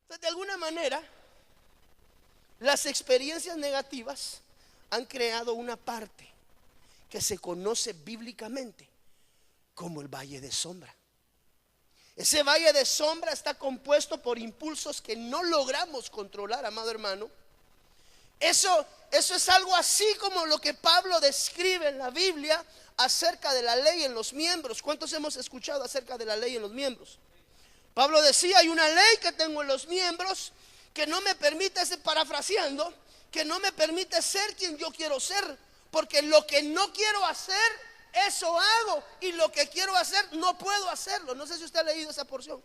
Entonces, de alguna manera, las experiencias negativas han creado una parte que se conoce bíblicamente como el valle de sombra. Ese valle de sombra está compuesto por impulsos que no logramos controlar, amado hermano. Eso es algo así como lo que Pablo describe en la Biblia acerca de la ley en los miembros. ¿Cuántos hemos escuchado acerca de la ley en los miembros? Pablo decía, hay una ley que tengo en los miembros que no me permite, parafraseando, que no me permite ser quien yo quiero ser, porque lo que no quiero hacer, eso hago, y lo que quiero hacer, no puedo hacerlo. No sé si usted ha leído esa porción.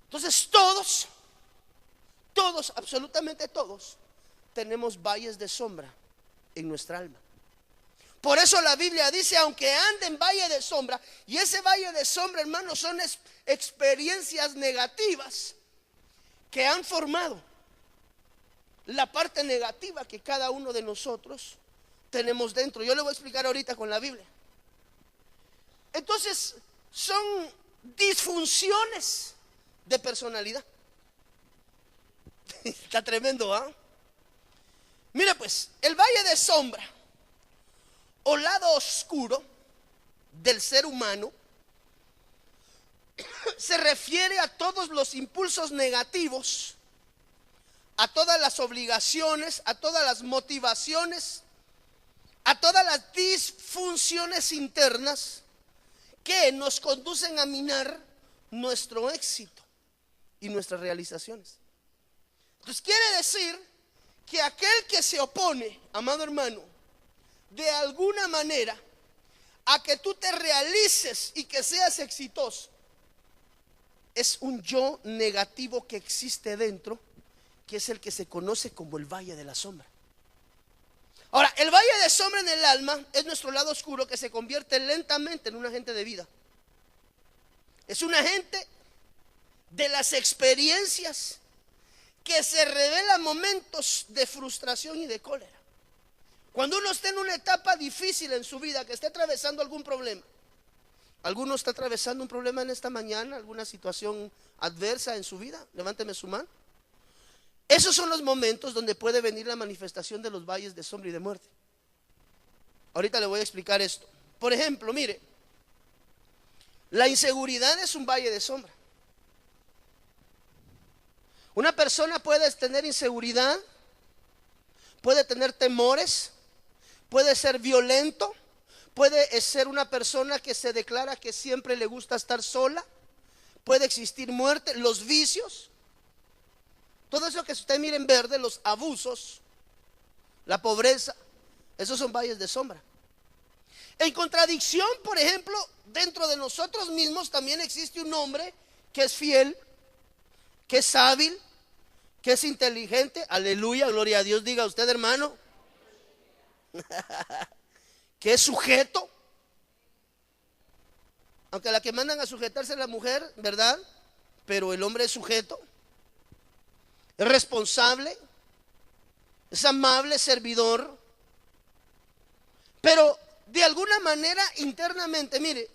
Entonces todos, absolutamente todos, tenemos valles de sombra en nuestra alma. Por eso la Biblia dice, aunque ande en valle de sombra, y ese valle de sombra, hermanos, son experiencias negativas que han formado la parte negativa que cada uno de nosotros tenemos dentro. Yo le voy a explicar ahorita con la Biblia. Entonces, son disfunciones de personalidad. Está tremendo, ¿ah? Mira pues, el valle de sombra o lado oscuro del ser humano se refiere a todos los impulsos negativos, a todas las obligaciones, a todas las motivaciones, a todas las disfunciones internas que nos conducen a minar nuestro éxito y nuestras realizaciones. Entonces quiere decir que aquel que se opone, amado hermano, de alguna manera a que tú te realices y que seas exitoso, es un yo negativo que existe dentro, que es el que se conoce como el valle de la sombra. Ahora, el valle de sombra en el alma es nuestro lado oscuro que se convierte lentamente en un agente de vida. Es un agente de las experiencias que se revelan momentos de frustración y de cólera. Cuando uno está en una etapa difícil en su vida, que esté atravesando algún problema. ¿Alguno está atravesando un problema en esta mañana? ¿Alguna situación adversa en su vida? Levánteme su mano. Esos son los momentos donde puede venir la manifestación de los valles de sombra y de muerte. Ahorita le voy a explicar esto. Por ejemplo, mire, la inseguridad es un valle de sombra. Una persona puede tener inseguridad, puede tener temores, puede ser violento, puede ser una persona que se declara que siempre le gusta estar sola, puede existir muerte, los vicios, todo eso que usted mira en verde, los abusos, la pobreza, esos son valles de sombra. En contradicción, por ejemplo, dentro de nosotros mismos también existe un hombre que es fiel, que es hábil, que es inteligente. Aleluya, gloria a Dios. Diga usted, hermano. Que es sujeto. Aunque la que mandan a sujetarse es la mujer, ¿verdad? Pero el hombre es sujeto. Es responsable. Es amable, servidor. Pero de alguna manera internamente, mire,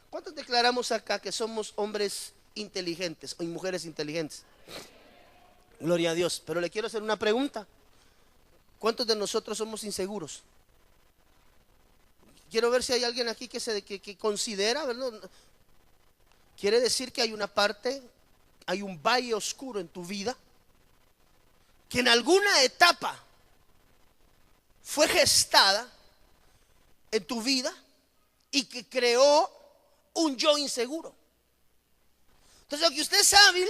¿cuántos declaramos acá que somos hombres inteligentes o mujeres inteligentes? Gloria a Dios. Pero le quiero hacer una pregunta. ¿Cuántos de nosotros somos inseguros? Quiero ver si hay alguien aquí que considera, ¿verdad? Quiere decir que hay una parte, hay un valle oscuro en tu vida que en alguna etapa fue gestada en tu vida y que creó un yo inseguro. Entonces, aunque usted es hábil,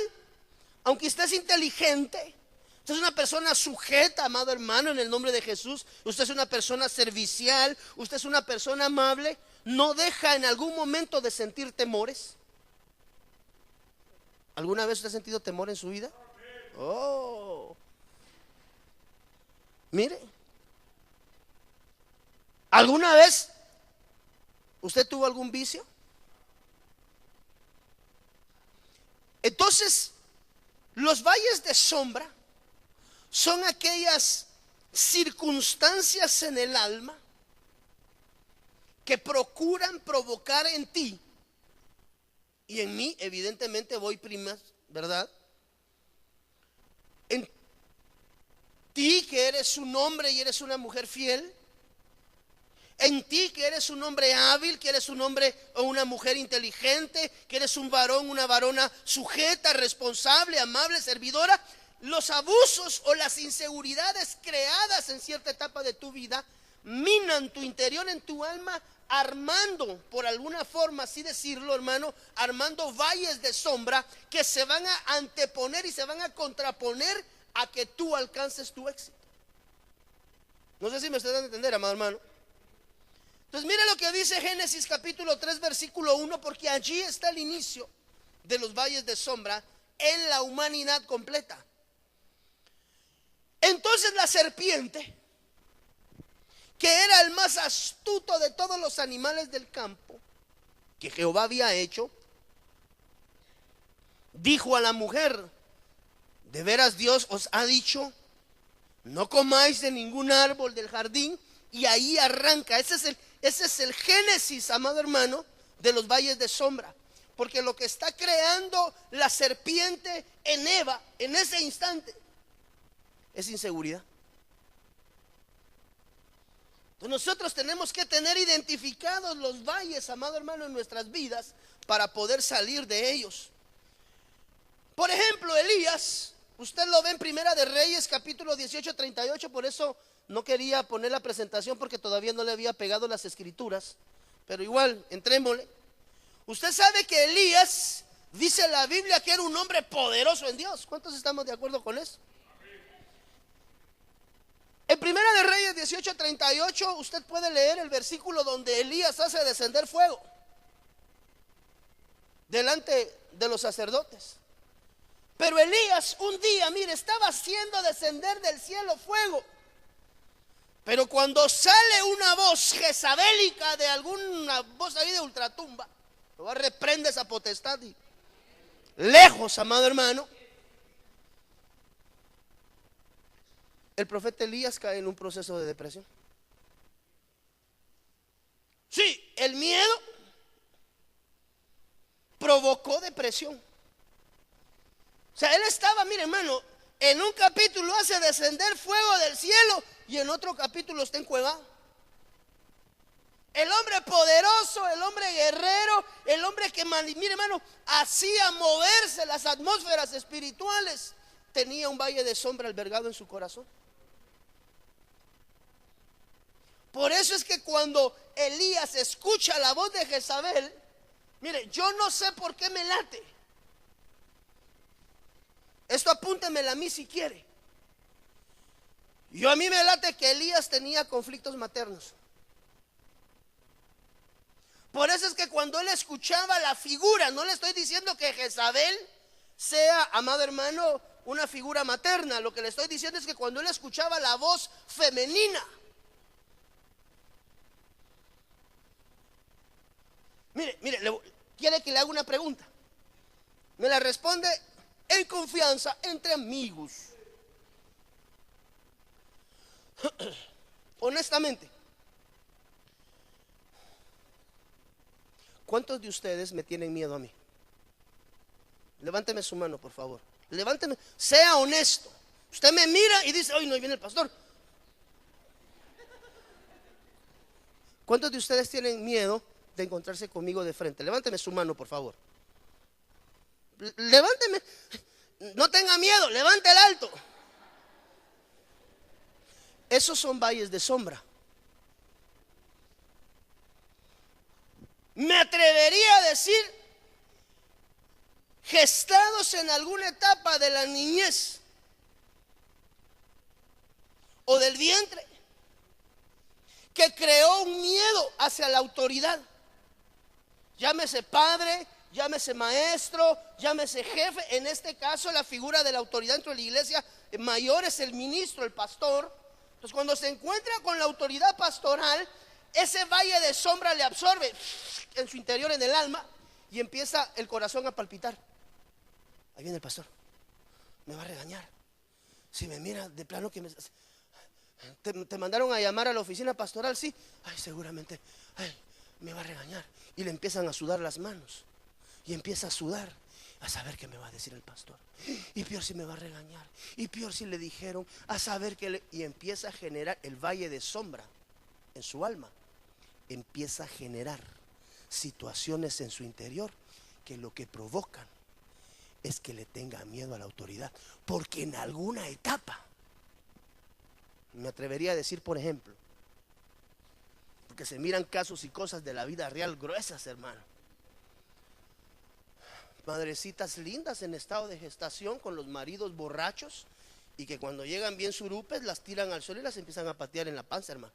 aunque usted es inteligente, usted es una persona sujeta, amado hermano, en el nombre de Jesús, usted es una persona servicial, usted es una persona amable, no deja en algún momento de sentir temores. ¿Alguna vez usted ha sentido temor en su vida? Oh, mire, ¿alguna vez usted tuvo algún vicio? Entonces, los valles de sombra son aquellas circunstancias en el alma que procuran provocar en ti y en mí evidentemente voy primas, ¿verdad? En ti que eres un hombre y eres una mujer fiel, en ti que eres un hombre hábil, que eres un hombre o una mujer inteligente, que eres un varón, una varona sujeta, responsable, amable, servidora, los abusos o las inseguridades creadas en cierta etapa de tu vida minan tu interior, en tu alma, armando, por alguna forma, así decirlo, hermano, armando valles de sombra que se van a anteponer y se van a contraponer a que tú alcances tu éxito. No sé si me estoy dando a entender, amado hermano. Entonces mire lo que dice Génesis capítulo 3 versículo 1, porque allí está el inicio de los valles de sombra en la humanidad completa. Entonces la serpiente, que era el más astuto de todos los animales del campo que Jehová había hecho, dijo a la mujer: ¿de veras Dios os ha dicho, no comáis de ningún árbol del jardín? Y ahí arranca, ese es el génesis, amado hermano, de los valles de sombra. Porque lo que está creando la serpiente en Eva en ese instante es inseguridad. Entonces nosotros tenemos que tener identificados los valles, amado hermano, en nuestras vidas para poder salir de ellos. Por ejemplo, Elías, usted lo ve en Primera de Reyes capítulo 18, 38, por eso no quería poner la presentación porque todavía no le había pegado las escrituras, pero igual, entrémosle. Usted sabe que Elías, dice la Biblia, que era un hombre poderoso en Dios. ¿Cuántos estamos de acuerdo con eso? En Primera de Reyes 18, 38, usted puede leer el versículo donde Elías hace descender fuego delante de los sacerdotes. Pero Elías un día, mire, estaba haciendo descender del cielo fuego. Pero cuando sale una voz jezabélica, de alguna voz ahí de ultratumba, lo reprende esa potestad y lejos, amado hermano, el profeta Elías cae en un proceso de depresión. Sí, el miedo provocó depresión. O sea, él estaba, mire hermano, en un capítulo hace descender fuego del cielo y en otro capítulo está encuevado. El hombre poderoso, el hombre guerrero, el hombre que, mire hermano, hacía moverse las atmósferas espirituales, tenía un valle de sombra albergado en su corazón. Por eso es que cuando Elías escucha la voz de Jezabel, mire, yo no sé por qué me late. Esto apúntemela a mí si quiere. A mí me late que Elías tenía conflictos maternos. Por eso es que cuando él escuchaba la figura, no le estoy diciendo que Jezabel sea, amado hermano, una figura materna. Lo que le estoy diciendo es que cuando él escuchaba la voz femenina, mire, quiere que le haga una pregunta. Me la responde en confianza, entre amigos. Honestamente, ¿cuántos de ustedes me tienen miedo a mí? Levánteme su mano, por favor. Levánteme, sea honesto. Usted me mira y dice: hoy no viene el pastor. ¿Cuántos de ustedes tienen miedo de encontrarse conmigo de frente? Levánteme su mano, por favor. Levánteme. No tenga miedo, levante el alto. Esos son valles de sombra. Me atrevería a decir, gestados en alguna etapa de la niñez o del vientre, que creó un miedo hacia la autoridad. Llámese padre, llámese maestro, llámese jefe. En este caso la figura de la autoridad dentro de la iglesia mayor es el ministro, el pastor. Entonces cuando se encuentra con la autoridad pastoral, ese valle de sombra le absorbe en su interior, en el alma, y empieza el corazón a palpitar. Ahí viene el pastor, me va a regañar. Si me mira de plano que te mandaron a llamar a la oficina pastoral, sí, ay, seguramente, ay, me va a regañar. Y le empiezan a sudar las manos. Y empieza a sudar, a saber qué me va a decir el pastor, y peor si me va a regañar, y peor si le dijeron, a saber qué y empieza a generar el valle de sombra en su alma. Empieza a generar situaciones en su interior que lo que provocan es que le tenga miedo a la autoridad, porque en alguna etapa, me atrevería a decir, por ejemplo, porque se miran casos y cosas de la vida real gruesas, hermano. Madrecitas lindas en estado de gestación con los maridos borrachos, y que cuando llegan bien surupes las tiran al suelo y las empiezan a patear en la panza, hermano.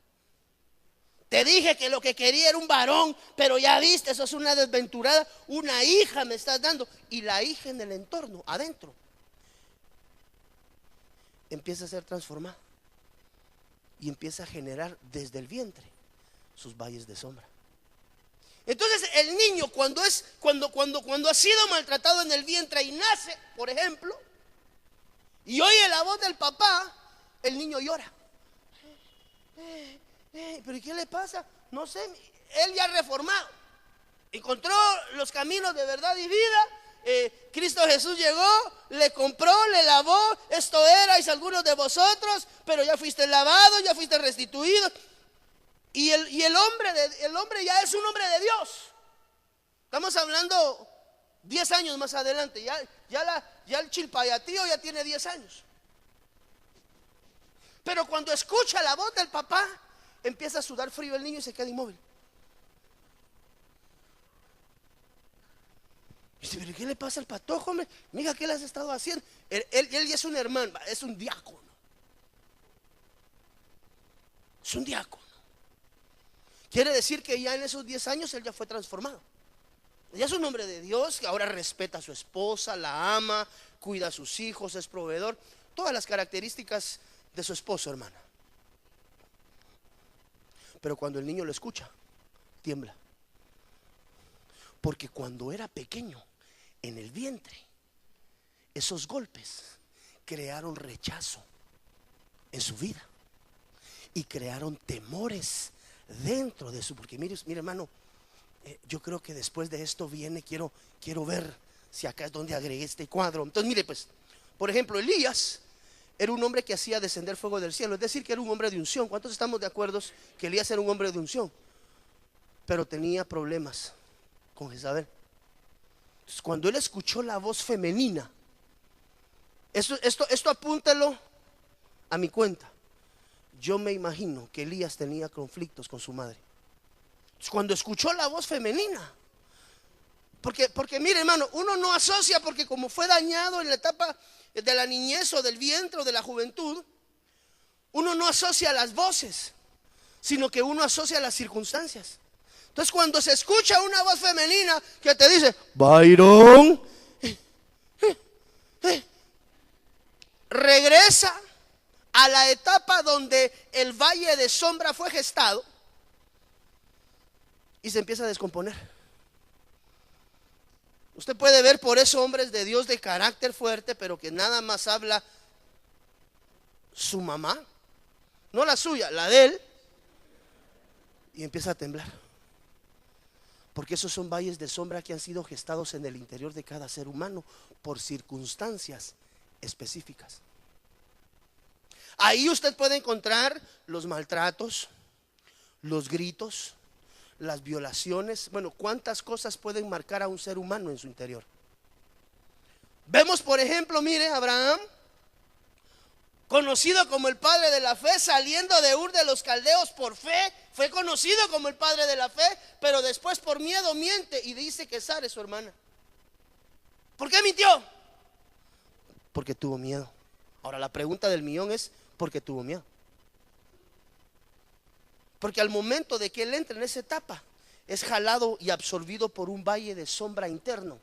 Te dije que lo que quería era un varón, pero ya viste, eso es una desventurada, una hija me estás dando. Y la hija en el entorno, adentro, empieza a ser transformada y empieza a generar desde el vientre sus valles de sombra. Entonces el niño cuando ha sido maltratado en el vientre y nace, por ejemplo, y oye la voz del papá, el niño llora. ¿Pero qué le pasa? No sé, él ya reformado, encontró los caminos de verdad y vida. Cristo Jesús llegó, le compró, le lavó. Esto erais algunos de vosotros, pero ya fuiste lavado, ya fuiste restituido. Y el hombre ya es un hombre de Dios. Estamos hablando 10 años más adelante. Ya el chilpayatío ya tiene 10 años. Pero cuando escucha la voz del papá, empieza a sudar frío el niño y se queda inmóvil. Dice, ¿pero qué le pasa al patojo, hombre? Mira, ¿qué le has estado haciendo? Él ya es un hermano, es un diácono. Es un diácono. Quiere decir que ya en esos 10 años él ya fue transformado. Ya es un hombre de Dios, que ahora respeta a su esposa, la ama, cuida a sus hijos, es proveedor. Todas las características de su esposo, hermana. Pero cuando el niño lo escucha, tiembla. Porque cuando era pequeño, en el vientre, esos golpes crearon rechazo en su vida y crearon temores dentro de su. Porque mire hermano, yo creo que después de esto viene, quiero ver si acá es donde agregué este cuadro. Entonces mire pues, por ejemplo, Elías era un hombre que hacía descender fuego del cielo, es decir, que era un hombre de unción. ¿Cuántos estamos de acuerdo que Elías era un hombre de unción? Pero tenía problemas con Jezabel. Entonces, cuando él escuchó la voz femenina, esto apúntalo a mi cuenta. Yo me imagino que Elías tenía conflictos con su madre. Entonces, cuando escuchó la voz femenina, porque mire hermano, uno no asocia, porque como fue dañado en la etapa de la niñez o del vientre o de la juventud, uno no asocia las voces, sino que uno asocia las circunstancias. Entonces cuando se escucha una voz femenina que te dice, Byron, regresa a la etapa donde el valle de sombra fue gestado y se empieza a descomponer. Usted puede ver por eso hombres de Dios de carácter fuerte, pero que nada más habla su mamá, no la suya, la de él, y empieza a temblar. Porque esos son valles de sombra que han sido gestados en el interior de cada ser humano por circunstancias específicas. Ahí usted puede encontrar los maltratos, los gritos, las violaciones. Bueno, cuántas cosas pueden marcar a un ser humano en su interior. Vemos, por ejemplo, mire, Abraham, conocido como el padre de la fe, saliendo de Ur de los Caldeos por fe, fue conocido como el padre de la fe, pero después por miedo miente y dice que Sara es su hermana. ¿Por qué mintió? Porque tuvo miedo. Ahora la pregunta del millón es, ¿por qué tuvo miedo? Porque al momento de que él entra en esa etapa, es jalado y absorbido por un valle de sombra interno.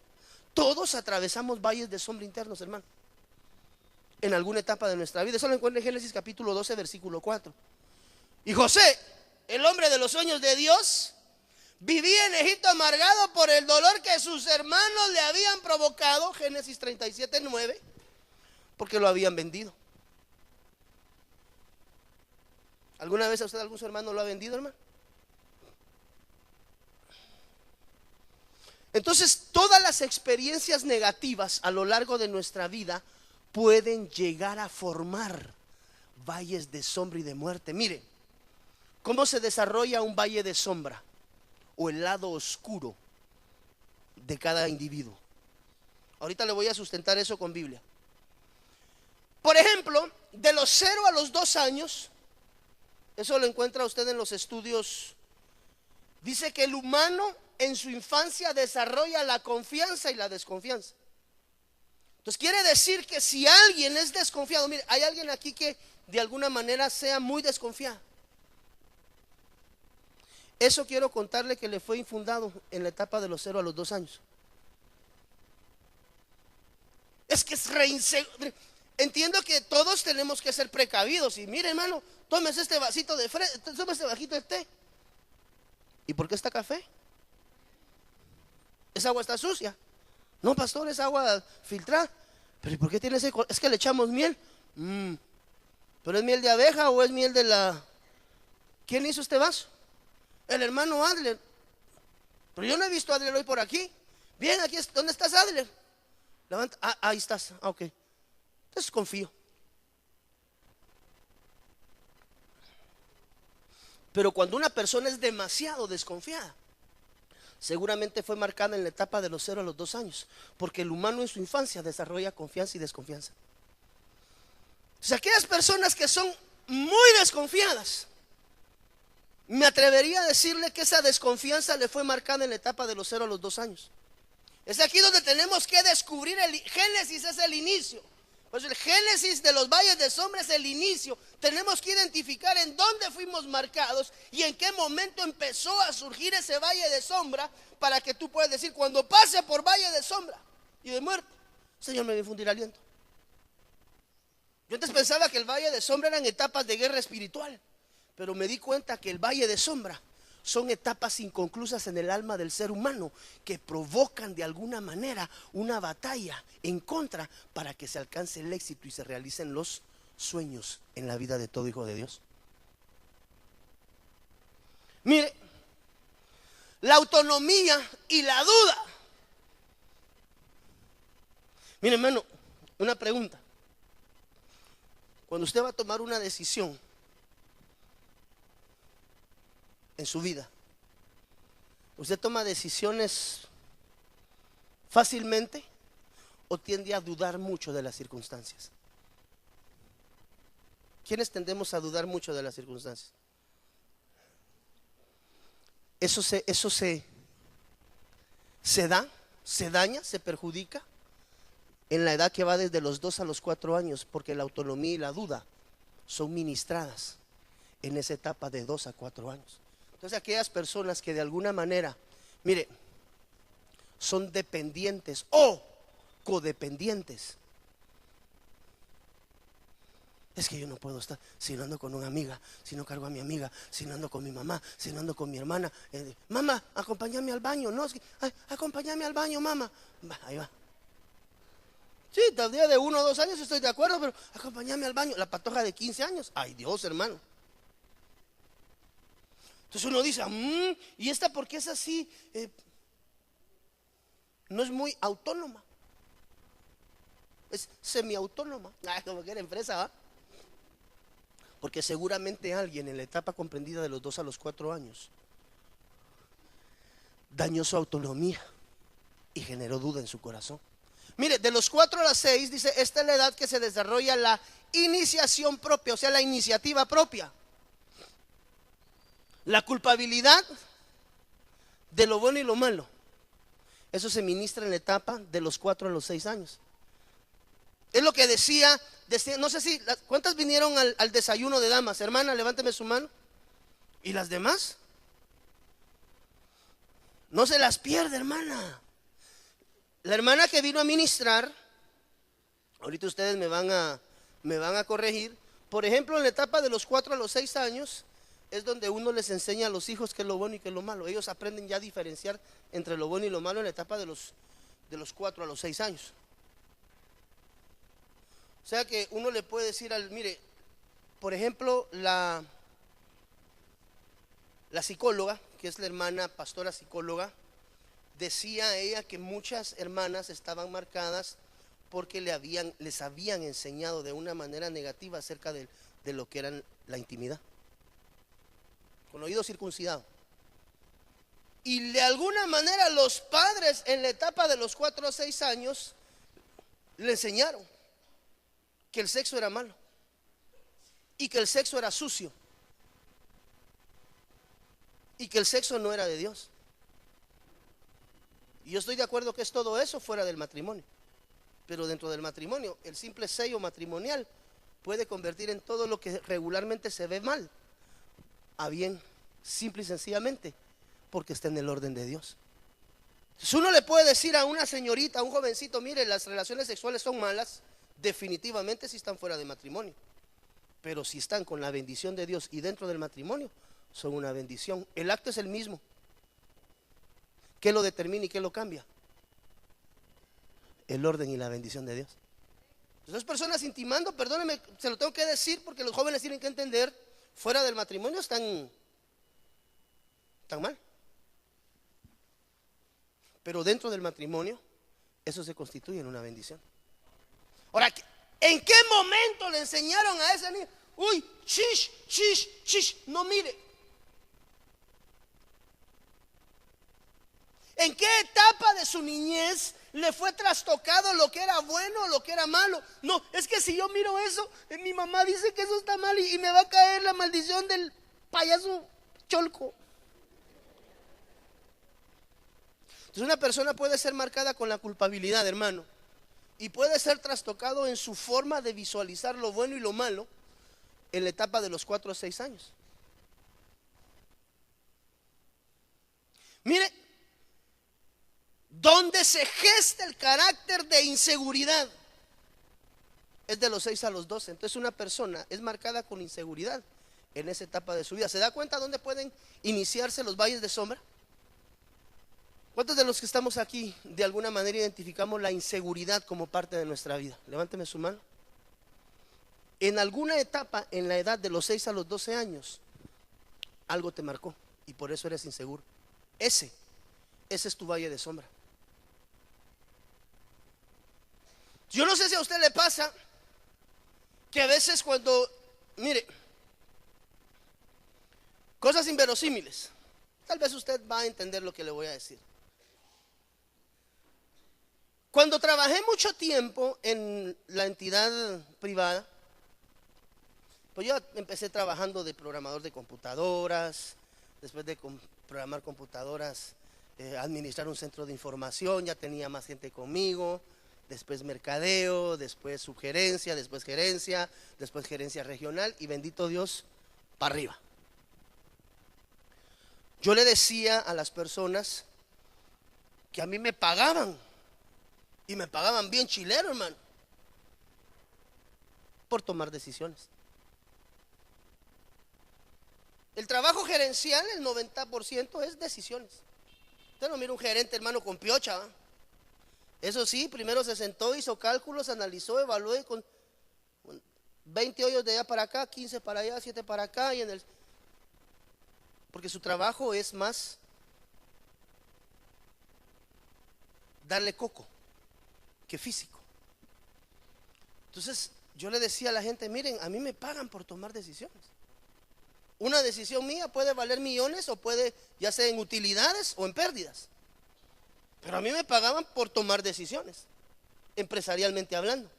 Todos atravesamos valles de sombra internos, hermano, en alguna etapa de nuestra vida. Eso lo encuentra en Génesis capítulo 12, versículo 4. Y José, el hombre de los sueños de Dios, vivía en Egipto amargado por el dolor que sus hermanos le habían provocado, Génesis 37, 9, porque lo habían vendido. ¿Alguna vez a usted algún su hermano lo ha vendido, hermano? Entonces, todas las experiencias negativas a lo largo de nuestra vida pueden llegar a formar valles de sombra y de muerte. Mire, ¿cómo se desarrolla un valle de sombra o el lado oscuro de cada individuo? Ahorita le voy a sustentar eso con Biblia. Por ejemplo, de los 0 a los 2 años, eso lo encuentra usted en los estudios, dice que el humano en su infancia desarrolla la confianza y la desconfianza. Entonces quiere decir que si alguien es desconfiado, mire, hay alguien aquí que de alguna manera sea muy desconfiado. Eso quiero contarle que le fue infundado en la etapa de los 0 a los 2 años. Es que es reinseguro. Entiendo que todos tenemos que ser precavidos. Y mire, hermano, tómese este vasito de tómese este vasito de té. ¿Y por qué está café? Esa agua está sucia. No, pastor, es agua filtrada. ¿Pero y por qué tiene ese color? Es que le echamos miel. ¿Pero es miel de abeja o es miel de la... ¿Quién hizo este vaso? El hermano Adler. Pero yo no he visto a Adler hoy por aquí. Bien, aquí es. ¿Dónde estás, Adler? Levanta. Ahí estás. Ok. Entonces confío. Pero cuando una persona es demasiado desconfiada, seguramente fue marcada en la etapa de los 0 a los 2 años, porque el humano en su infancia desarrolla confianza y desconfianza. O sea, aquellas personas que son muy desconfiadas, me atrevería a decirle que esa desconfianza le fue marcada en la etapa de los 0 a los 2 años. Es aquí donde tenemos que descubrir el Génesis, es el inicio. Pues el Génesis de los valles de sombra es el inicio. Tenemos que identificar en dónde fuimos marcados y en qué momento empezó a surgir ese valle de sombra, para que tú puedas decir, cuando pase por valle de sombra y de muerte, Señor, me va a infundir aliento. Yo antes pensaba que el valle de sombra eran etapas de guerra espiritual, pero me di cuenta que el valle de sombra son etapas inconclusas en el alma del ser humano que provocan de alguna manera una batalla en contra para que se alcance el éxito y se realicen los sueños en la vida de todo hijo de Dios. Mire, la autonomía y la duda. Mire, hermano, una pregunta. Cuando usted va a tomar una decisión en su vida, ¿usted toma decisiones fácilmente o tiende a dudar mucho de las circunstancias? ¿Quiénes tendemos a dudar mucho de las circunstancias? Eso se daña, se perjudica en la edad que va desde los 2 a los 4 años, porque la autonomía y la duda son ministradas en esa etapa de 2 a 4 años. Entonces aquellas personas que de alguna manera, mire, son dependientes o codependientes. Es que yo no puedo estar, si no ando con una amiga, si no cargo a mi amiga, si no ando con mi mamá, si no ando con mi hermana. Mamá, acompáñame al baño. No, es que, acompáñame al baño, mamá. Ahí va. Sí, todavía de 1 o 2 años estoy de acuerdo, pero acompáñame al baño. La patoja de 15 años, ay Dios, hermano. Entonces uno dice, ¿y esta por qué es así? No es muy autónoma. Es semiautónoma. Como que era empresa, ¿va? Porque seguramente alguien en la etapa comprendida de los 2 a los 4 años dañó su autonomía y generó duda en su corazón. Mire, de los 4 a las 6 dice, esta es la edad que se desarrolla la iniciación propia, o sea, la iniciativa propia. La culpabilidad de lo bueno y lo malo, eso se ministra en la etapa de los 4 a los 6 años. Es lo que decía, no sé si, ¿cuántas vinieron al desayuno de damas? Hermana, levánteme su mano. ¿Y las demás? No se las pierde, hermana. La hermana que vino a ministrar, ahorita ustedes me van a corregir. Por ejemplo, en la etapa de los 4 a los 6 años es donde uno les enseña a los hijos qué es lo bueno y qué es lo malo. Ellos aprenden ya a diferenciar entre lo bueno y lo malo en la etapa de los 4 a los 6 años. O sea que uno le puede decir mire, por ejemplo, la psicóloga, que es la hermana pastora psicóloga, decía ella que muchas hermanas estaban marcadas porque les habían enseñado de una manera negativa acerca de lo que era la intimidad, con oído circuncidado. Y de alguna manera los padres en la etapa de los 4 o 6 años le enseñaron que el sexo era malo y que el sexo era sucio y que el sexo no era de Dios. Y yo estoy de acuerdo que es todo eso fuera del matrimonio, pero dentro del matrimonio el simple sello matrimonial puede convertir en todo lo que regularmente se ve mal a bien, simple y sencillamente porque está en el orden de Dios. Entonces uno le puede decir a una señorita, a un jovencito, mire, las relaciones sexuales son malas, definitivamente si están fuera de matrimonio, pero si están con la bendición de Dios y dentro del matrimonio, son una bendición. El acto es el mismo. ¿Qué lo determina y qué lo cambia? El orden y la bendición de Dios. Entonces personas intimando, perdónenme, se lo tengo que decir porque los jóvenes tienen que entender, fuera del matrimonio están mal. Pero dentro del matrimonio, eso se constituye en una bendición. Ahora, ¿en qué momento le enseñaron a ese niño? Uy, chish, chish, chish, no mire. ¿En qué etapa de su niñez le fue trastocado lo que era bueno o lo que era malo? No, es que si yo miro eso, mi mamá dice que eso está mal y me va a caer la maldición del payaso cholco. Entonces una persona puede ser marcada con la culpabilidad, hermano, y puede ser trastocado en su forma de visualizar lo bueno y lo malo en la etapa de los 4 o 6 años. Mire, donde se gesta el carácter de inseguridad es de los 6 a los 12. Entonces una persona es marcada con inseguridad en esa etapa de su vida. ¿Se da cuenta dónde pueden iniciarse los valles de sombra? ¿Cuántos de los que estamos aquí de alguna manera identificamos la inseguridad como parte de nuestra vida? Levánteme su mano. En alguna etapa en la edad de los 6 a los 12 años algo te marcó y por eso eres inseguro. Ese es tu valle de sombra. Yo no sé si a usted le pasa que a veces cuando, mire, cosas inverosímiles, tal vez usted va a entender lo que le voy a decir. Cuando trabajé mucho tiempo en la entidad privada, pues yo empecé trabajando de programador de computadoras, después de programar computadoras, administrar un centro de información, ya tenía más gente conmigo, después mercadeo, después subgerencia, después gerencia, después gerencia regional y bendito Dios, para arriba. Yo le decía a las personas que a mí me pagaban y me pagaban bien chilero, hermano, por tomar decisiones. El trabajo gerencial, el 90% es decisiones. Usted no mira un gerente, hermano, con piocha, ¿eh? Eso sí, primero se sentó, hizo cálculos, analizó, evaluó y con 20 hoyos de allá para acá, 15 para allá, 7 para acá y porque su trabajo es más darle coco que físico. Entonces yo le decía a la gente, miren, a mí me pagan por tomar decisiones. Una decisión mía puede valer millones o puede, ya sea en utilidades o en pérdidas. Pero a mí me pagaban por tomar decisiones, empresarialmente hablando.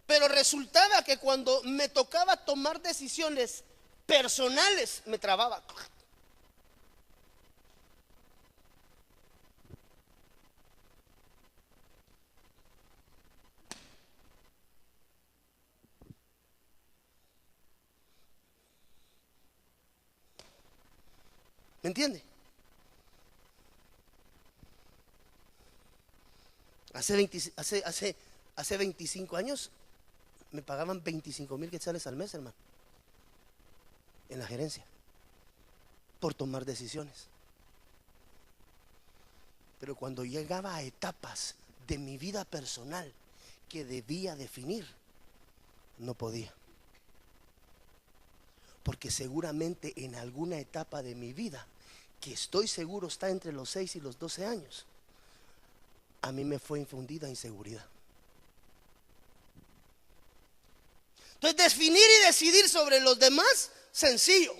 Pero resultaba que cuando me tocaba tomar decisiones personales, me trababa. ¿Me entiende? Hace 25 años me pagaban 25,000 quetzales al mes, hermano, en la gerencia, por tomar decisiones. Pero cuando llegaba a etapas de mi vida personal que debía definir, no podía. Porque seguramente en alguna etapa de mi vida que estoy seguro está entre los 6 y los 12 años, a mí me fue infundida inseguridad. Entonces, definir y decidir sobre los demás, sencillo.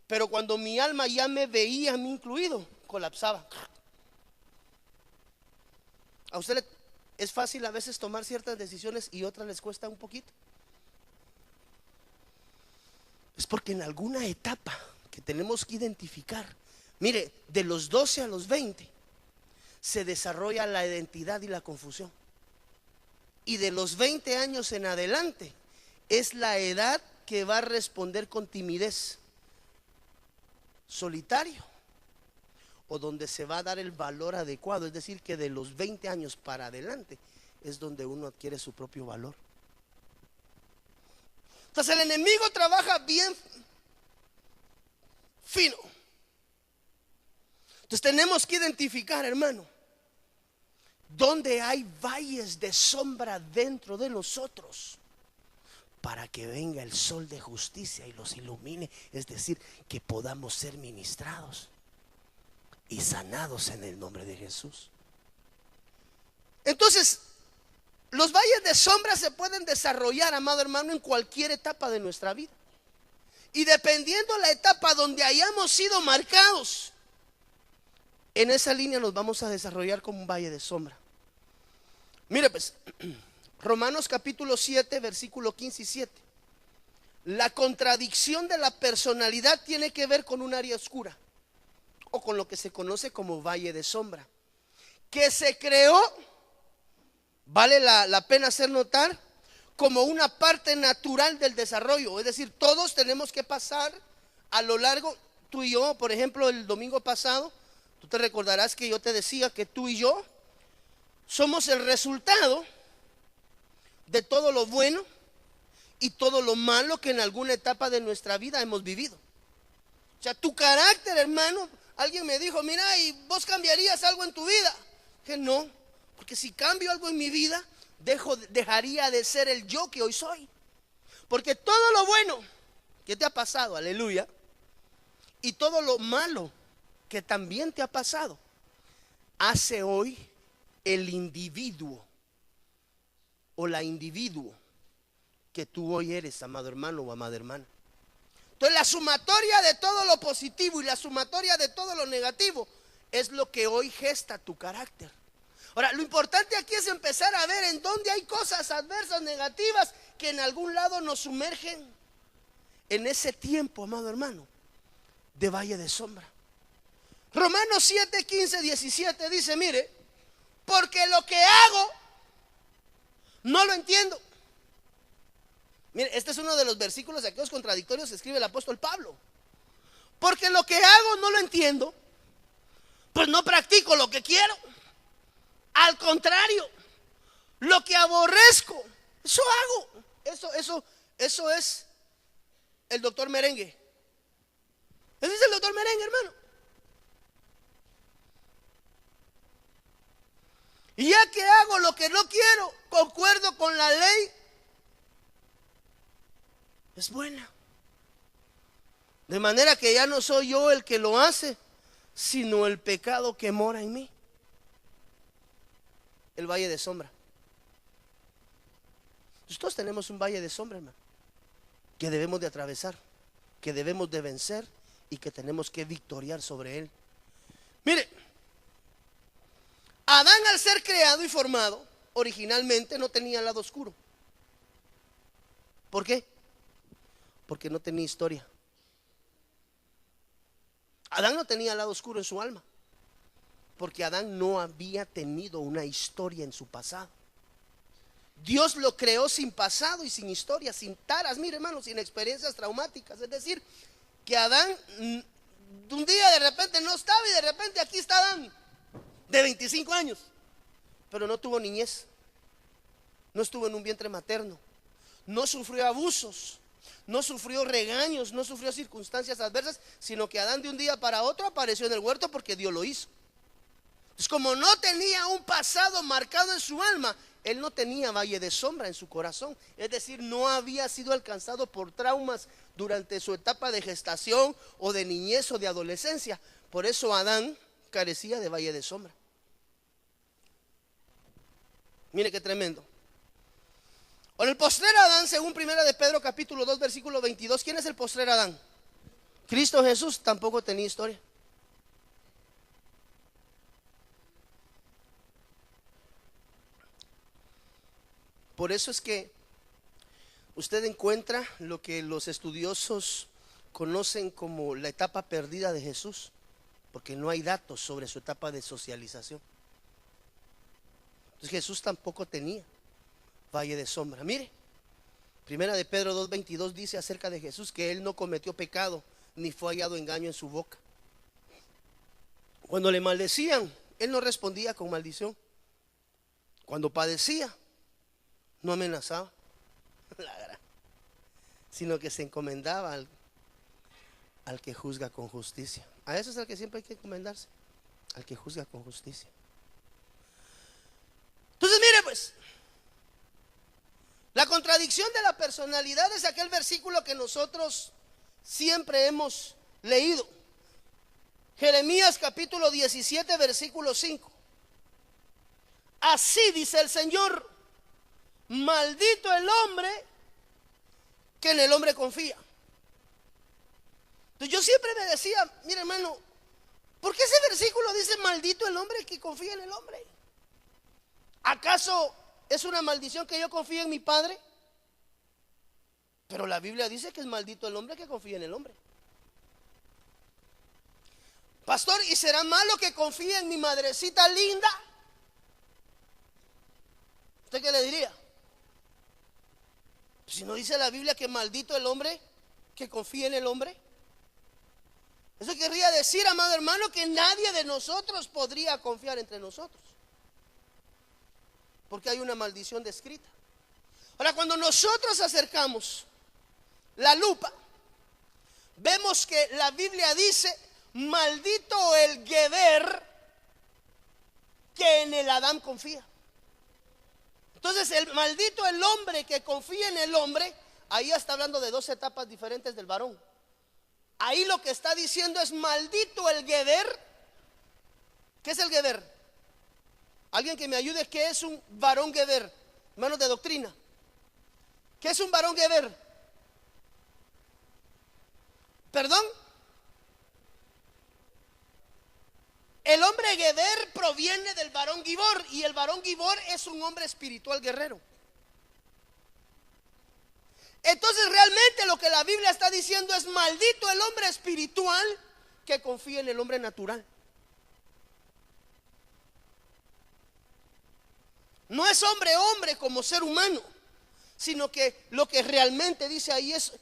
Pero cuando mi alma ya me veía a mí incluido, colapsaba. ¿A usted es fácil a veces tomar ciertas decisiones y otras les cuesta un poquito? Es porque en alguna etapa que tenemos que identificar, mire, de los 12 a los 20 se desarrolla la identidad y la confusión. Y de los 20 años en adelante es la edad que va a responder con timidez, solitario, o donde se va a dar el valor adecuado. Es decir, que de los 20 años para adelante es donde uno adquiere su propio valor. Entonces el enemigo trabaja bien fino. Entonces tenemos que identificar, hermano, donde hay valles de sombra dentro de nosotros, para que venga el sol de justicia y los ilumine. Es decir, que podamos ser ministrados y sanados en el nombre de Jesús. Entonces, los valles de sombra se pueden desarrollar, amado hermano, en cualquier etapa de nuestra vida. Y dependiendo la etapa donde hayamos sido marcados, en esa línea nos vamos a desarrollar como un valle de sombra. Mire pues, Romanos capítulo 7, versículo 15 y 7. La contradicción de la personalidad tiene que ver con un área oscura, o con lo que se conoce como valle de sombra, que se creó, vale la pena hacer notar, como una parte natural del desarrollo. Es decir, todos tenemos que pasar a lo largo. Tú y yo, por ejemplo, el domingo pasado, tú te recordarás que yo te decía que tú y yo somos el resultado de todo lo bueno y todo lo malo que en alguna etapa de nuestra vida hemos vivido. O sea, tu carácter, hermano, alguien me dijo, mira, ¿y vos cambiarías algo en tu vida? Que no, porque si cambio algo en mi vida, dejaría de ser el yo que hoy soy. Porque todo lo bueno que te ha pasado, aleluya, y todo lo malo que también te ha pasado, hace hoy el individuo o la individuo que tú hoy eres, amado hermano o amada hermana. Entonces la sumatoria de todo lo positivo y la sumatoria de todo lo negativo es lo que hoy gesta tu carácter. Ahora, lo importante aquí es empezar a ver en dónde hay cosas adversas, negativas, que en algún lado nos sumergen en ese tiempo, amado hermano, de valle de sombra. Romanos 7, 15, 17 dice, mire, porque lo que hago no lo entiendo. Mire, este es uno de los versículos de aquellos contradictorios que escribe el apóstol Pablo. Porque lo que hago no lo entiendo, pues no practico lo que quiero. Al contrario, lo que aborrezco, eso hago. Eso es el doctor Merengue. Ese es el doctor Merengue, hermano. Y ya que hago lo que no quiero, concuerdo con la ley, es buena. De manera que ya no soy yo el que lo hace, sino el pecado que mora en mí. El valle de sombra. Nosotros tenemos un valle de sombra, hermano, que debemos de atravesar, que debemos de vencer y que tenemos que victoriar sobre él. Mire, Adán, al ser creado y formado, originalmente no tenía lado oscuro. ¿Por qué? Porque no tenía historia. Adán no tenía lado oscuro en su alma, porque Adán no había tenido una historia en su pasado. Dios lo creó sin pasado y sin historia, sin taras, mire hermano, sin experiencias traumáticas. Es decir, que Adán un día de repente no estaba y de repente aquí está Adán, de 25 años, pero no tuvo niñez, no estuvo en un vientre materno, no sufrió abusos, no sufrió regaños, no sufrió circunstancias adversas, sino que Adán de un día para otro apareció en el huerto porque Dios lo hizo. Entonces, como no tenía un pasado marcado en su alma, él no tenía valle de sombra en su corazón, es decir, no había sido alcanzado por traumas durante su etapa de gestación o de niñez o de adolescencia. Por eso Adán carecía de valle de sombra. Mire qué tremendo. Con el postrer Adán, según primera de Pedro capítulo 2 versículo 22, ¿quién es el postrer Adán? Cristo Jesús. Tampoco tenía historia. Por eso es que usted encuentra lo que los estudiosos conocen como la etapa perdida de Jesús, porque no hay datos sobre su etapa de socialización. Entonces Jesús tampoco tenía valle de sombra. Mire, primera de Pedro 2:22 dice acerca de Jesús que él no cometió pecado ni fue hallado engaño en su boca. Cuando le maldecían, él no respondía con maldición. Cuando padecía, no amenazaba, sino que se encomendaba al que juzga con justicia. A eso es al que siempre hay que encomendarse, al que juzga con justicia. Entonces mire pues, la contradicción de la personalidad es aquel versículo que nosotros siempre hemos leído. Jeremías capítulo 17 versículo 5. Así dice el Señor: maldito el hombre que en el hombre confía. Entonces yo siempre me decía, mire hermano, ¿por qué ese versículo dice maldito el hombre que confía en el hombre? ¿Acaso es una maldición que yo confíe en mi padre? Pero la Biblia dice que es maldito el hombre que confía en el hombre. Pastor, ¿y será malo que confíe en mi madrecita linda? ¿Usted qué le diría? Si no dice la Biblia que maldito el hombre que confía en el hombre. Eso querría decir, amado hermano, que nadie de nosotros podría confiar entre nosotros, porque hay una maldición descrita. Ahora, cuando nosotros acercamos la lupa, vemos que la Biblia dice: maldito el Geber que en el Adán confía. Entonces, el maldito el hombre que confía en el hombre, ahí está hablando de dos etapas diferentes del varón. Ahí lo que está diciendo es maldito el Geber. ¿Qué es el Geber? Alguien que me ayude, ¿qué es un varón Geber? Hermanos de doctrina, ¿qué es un varón Geber? ¿Perdón? El hombre Geber proviene del varón Gibor, y el varón Gibor es un hombre espiritual guerrero. Entonces realmente lo que la Biblia está diciendo es maldito el hombre espiritual que confía en el hombre natural. No es hombre como ser humano, sino que lo que realmente dice ahí es: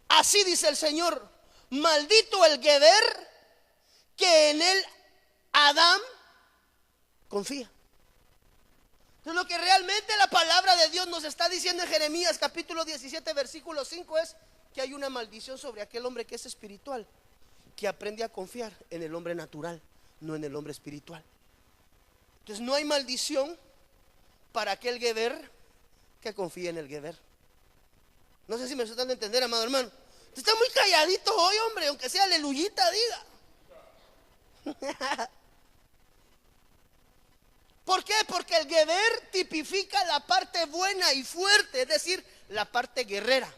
así dice el Señor, maldito el Geber que en él Adán confía. Entonces lo que realmente la palabra de Dios nos está diciendo en Jeremías capítulo 17 versículo 5 es que hay una maldición sobre aquel hombre que es espiritual, que aprende a confiar en el hombre natural, no en el hombre espiritual. Entonces no hay maldición para aquel Geber que confía en el Geber. No sé si me está dando a entender, amado hermano. Usted está muy calladito hoy, hombre, aunque sea aleluyita, diga. ¿Por qué? Porque el Geber tipifica la parte buena y fuerte, es decir, la parte guerrera.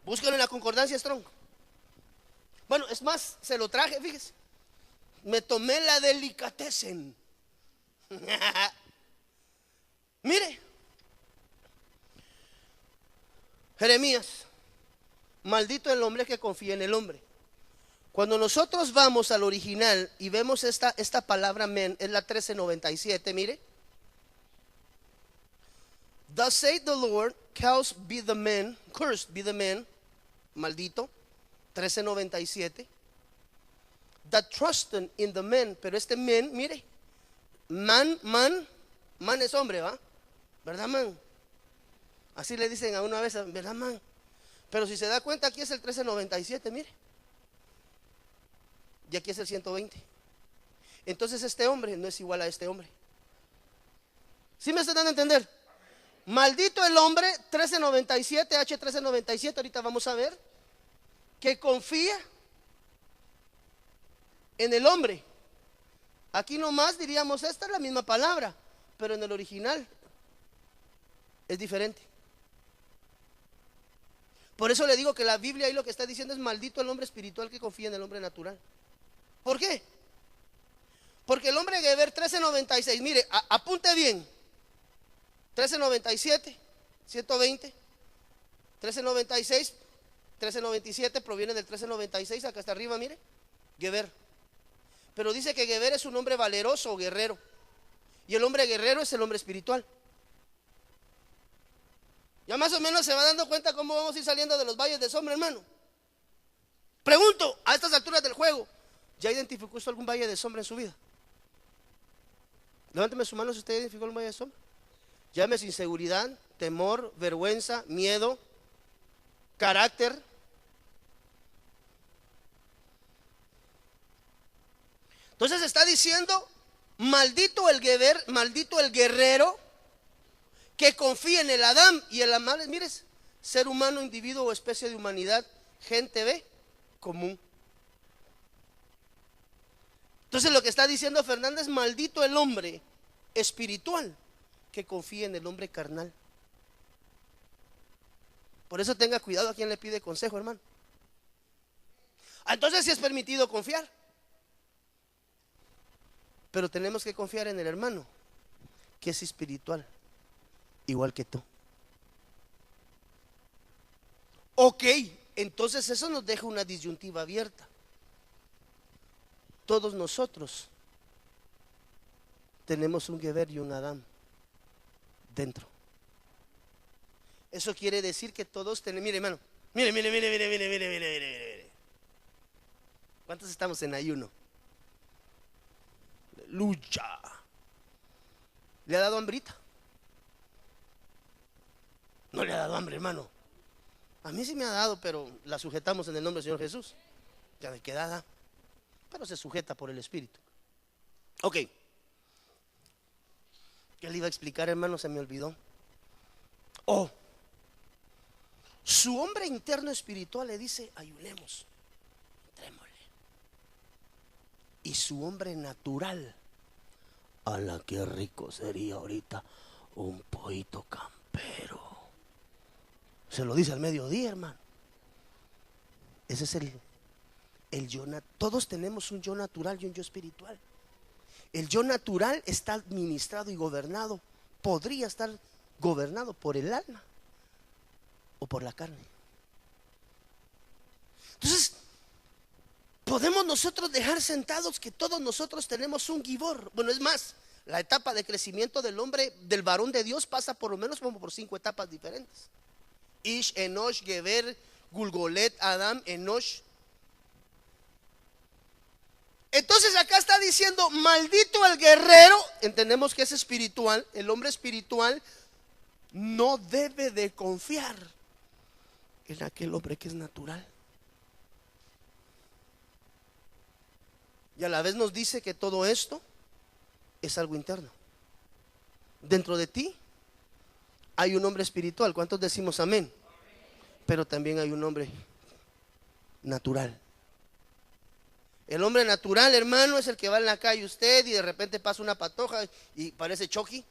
Búsquelo en la concordancia Strong. Bueno, es más, se lo traje, fíjese. Me tomé la delicatessen. Mire, Jeremías: maldito el hombre que confía en el hombre. Cuando nosotros vamos al original y vemos esta palabra men, es la 1397, mire. Thus saith the Lord, cursed be the man, maldito, 1397, that trusted in the man. Pero este men, mire, man es hombre, ¿va? ¿Verdad, man? Así le dicen a una vez, ¿verdad, man? Pero si se da cuenta, aquí es el 1397, mire. Y aquí es el 120. Entonces este hombre no es igual a este hombre. ¿Sí me está dando a entender? Maldito el hombre, 1397, H1397, ahorita vamos a ver, que confía en el hombre. Aquí nomás diríamos, esta es la misma palabra, pero en el original es diferente. Por eso le digo que la Biblia ahí lo que está diciendo es maldito el hombre espiritual que confía en el hombre natural. ¿Por qué? Porque el hombre Geber 1396, mire, apunte bien, 1397, 120, 1396, 1397 proviene del 1396, acá está arriba, mire, Geber. Pero dice que Geber es un hombre valeroso o guerrero, y el hombre guerrero es el hombre espiritual. Ya más o menos se va dando cuenta cómo vamos a ir saliendo de los valles de sombra, hermano. Pregunto, a estas alturas del juego, ¿ya identificó usted algún valle de sombra en su vida? Levánteme su mano si usted identificó algún valle de sombra. Llámese inseguridad, temor, vergüenza, miedo, carácter. Entonces está diciendo, maldito el Geber, maldito el guerrero que confía en el Adán y el Amán. Mires, ser humano, individuo o especie de humanidad, gente ve común. Entonces lo que está diciendo Fernández, maldito el hombre espiritual que confía en el hombre carnal. Por eso tenga cuidado a quien le pide consejo, hermano. Entonces sí es permitido confiar, pero tenemos que confiar en el hermano que es espiritual, igual que tú. Ok, entonces eso nos deja una disyuntiva abierta. Todos nosotros tenemos un Geber y un Adán dentro. Eso quiere decir que todos tenemos, mire hermano, mire. ¿Cuántos estamos en ayuno? Lucha. ¿Le ha dado hambrita? No le ha dado hambre, hermano. A mí sí me ha dado, pero la sujetamos en el nombre del Señor Jesús. Ya de quedada, pero se sujeta por el Espíritu. Ok. ¿Qué le iba a explicar, hermano? Se me olvidó. Oh, su hombre interno espiritual le dice, ayunemos, entrémosle. Y su hombre natural, a la que rico sería ahorita un pollito campero. Se lo dice al mediodía, hermano. Ese es el yo. Todos tenemos un yo natural y un yo espiritual. El yo natural está administrado y gobernado, podría estar gobernado por el alma o por la carne. Entonces, podemos nosotros dejar sentados que todos nosotros tenemos un Gibor. Bueno, es más, la etapa de crecimiento del hombre, del varón de Dios, pasa por lo menos como por 5 etapas diferentes. Ish, Enosh, Geber, Gulgolet, Adam, Enosh. Entonces acá está diciendo, maldito el guerrero. Entendemos que es espiritual. El hombre espiritual no debe de confiar en aquel hombre que es natural. Y a la vez nos dice que todo esto es algo interno. Dentro de ti hay un hombre espiritual. ¿Cuántos decimos amén? Pero también hay un hombre natural. El hombre natural, hermano, es el que va en la calle usted y de repente pasa una patoja y parece Chucky.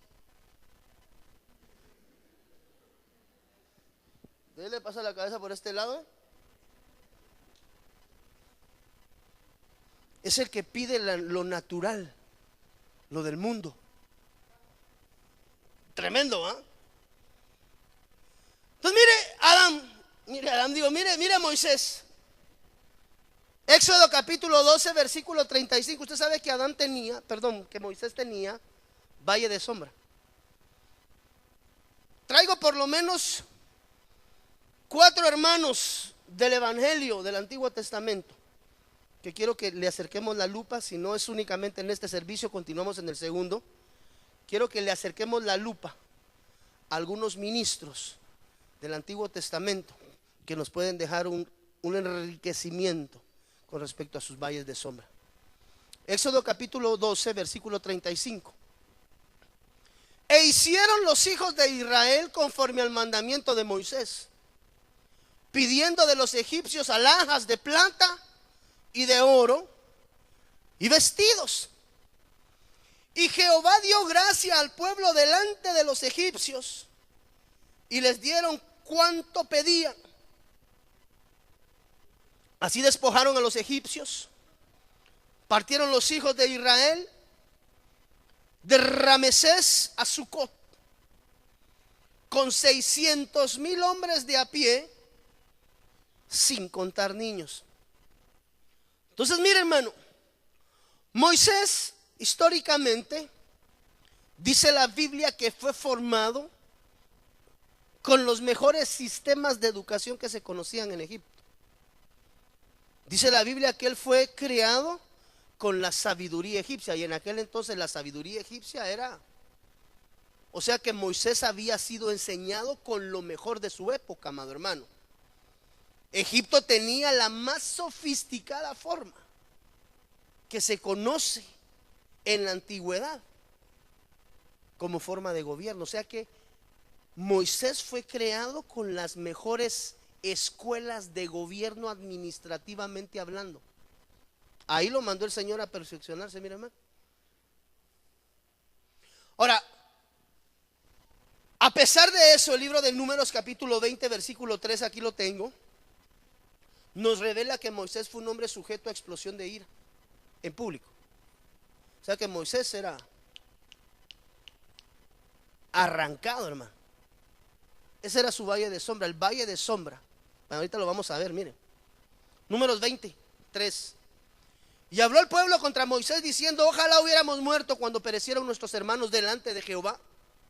¿Usted le pasa la cabeza por este lado? Es el que pide lo natural, lo del mundo. Tremendo, ¿ah? Entonces mire Moisés. Éxodo capítulo 12, versículo 35. Usted sabe que que Moisés tenía valle de sombra. Traigo por lo menos 4 hermanos del Evangelio del Antiguo Testamento que quiero que le acerquemos la lupa. Si no es únicamente en este servicio, continuamos en el segundo. Quiero que le acerquemos la lupa a algunos ministros del Antiguo Testamento que nos pueden dejar un enriquecimiento con respecto a sus valles de sombra. Éxodo capítulo 12, versículo 35. E hicieron los hijos de Israel conforme al mandamiento de Moisés, pidiendo de los egipcios alhajas de plata y de oro y vestidos. Y Jehová dio gracia al pueblo delante de los egipcios, y les dieron cuanto pedían. Así despojaron a los egipcios. Partieron los hijos de Israel de Ramesés a Sucot con 600,000 hombres de a pie, sin contar niños. Entonces, mire, hermano, Moisés históricamente dice la Biblia que fue formado con los mejores sistemas de educación que se conocían en Egipto. Dice la Biblia que él fue criado con la sabiduría egipcia, y en aquel entonces la sabiduría egipcia era, o sea que Moisés había sido enseñado con lo mejor de su época, amado hermano. Egipto tenía la más sofisticada forma que se conoce en la antigüedad como forma de gobierno, o sea que Moisés fue creado con las mejores escuelas de gobierno administrativamente hablando. Ahí lo mandó el Señor a perfeccionarse, mira, hermano. Ahora, a pesar de eso, el libro de Números capítulo 20 versículo 3, aquí lo tengo, nos revela que Moisés fue un hombre sujeto a explosión de ira en público. O sea que Moisés era arrancado, hermano. Ese era su valle de sombra, el valle de sombra. Bueno, ahorita lo vamos a ver, miren. Números 23. Y habló el pueblo contra Moisés diciendo: ojalá hubiéramos muerto cuando perecieron nuestros hermanos delante de Jehová.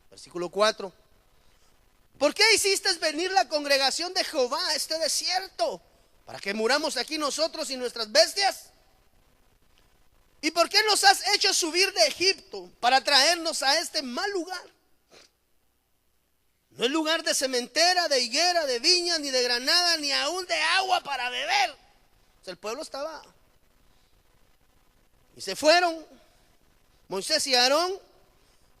Versículo 4. ¿Por qué hiciste venir la congregación de Jehová a este desierto? ¿Para que muramos aquí nosotros y nuestras bestias? ¿Y por qué nos has hecho subir de Egipto para traernos a este mal lugar? No es lugar de sementera, de higuera, de viña, ni de granada, ni aún de agua para beber. O sea, el pueblo estaba. Y se fueron Moisés y Aarón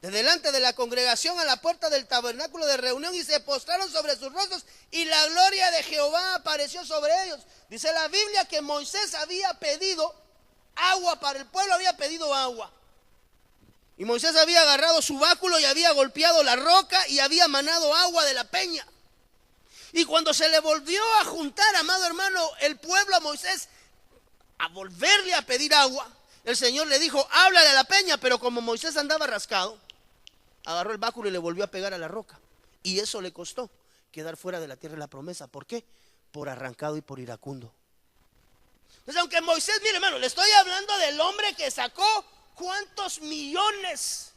de delante de la congregación a la puerta del tabernáculo de reunión, y se postraron sobre sus rostros, y la gloria de Jehová apareció sobre ellos. Dice la Biblia que Moisés había pedido agua para el pueblo, había pedido agua. Y Moisés había agarrado su báculo y había golpeado la roca y había manado agua de la peña. Y cuando se le volvió a juntar, amado hermano, el pueblo a Moisés a volverle a pedir agua, el Señor le dijo: háblale a la peña. Pero como Moisés andaba rascado, agarró el báculo y le volvió a pegar a la roca. Y eso le costó quedar fuera de la tierra de la promesa. ¿Por qué? Por arrancado y por iracundo. Entonces, aunque Moisés, mire, hermano, le estoy hablando del hombre que sacó ¿cuántos millones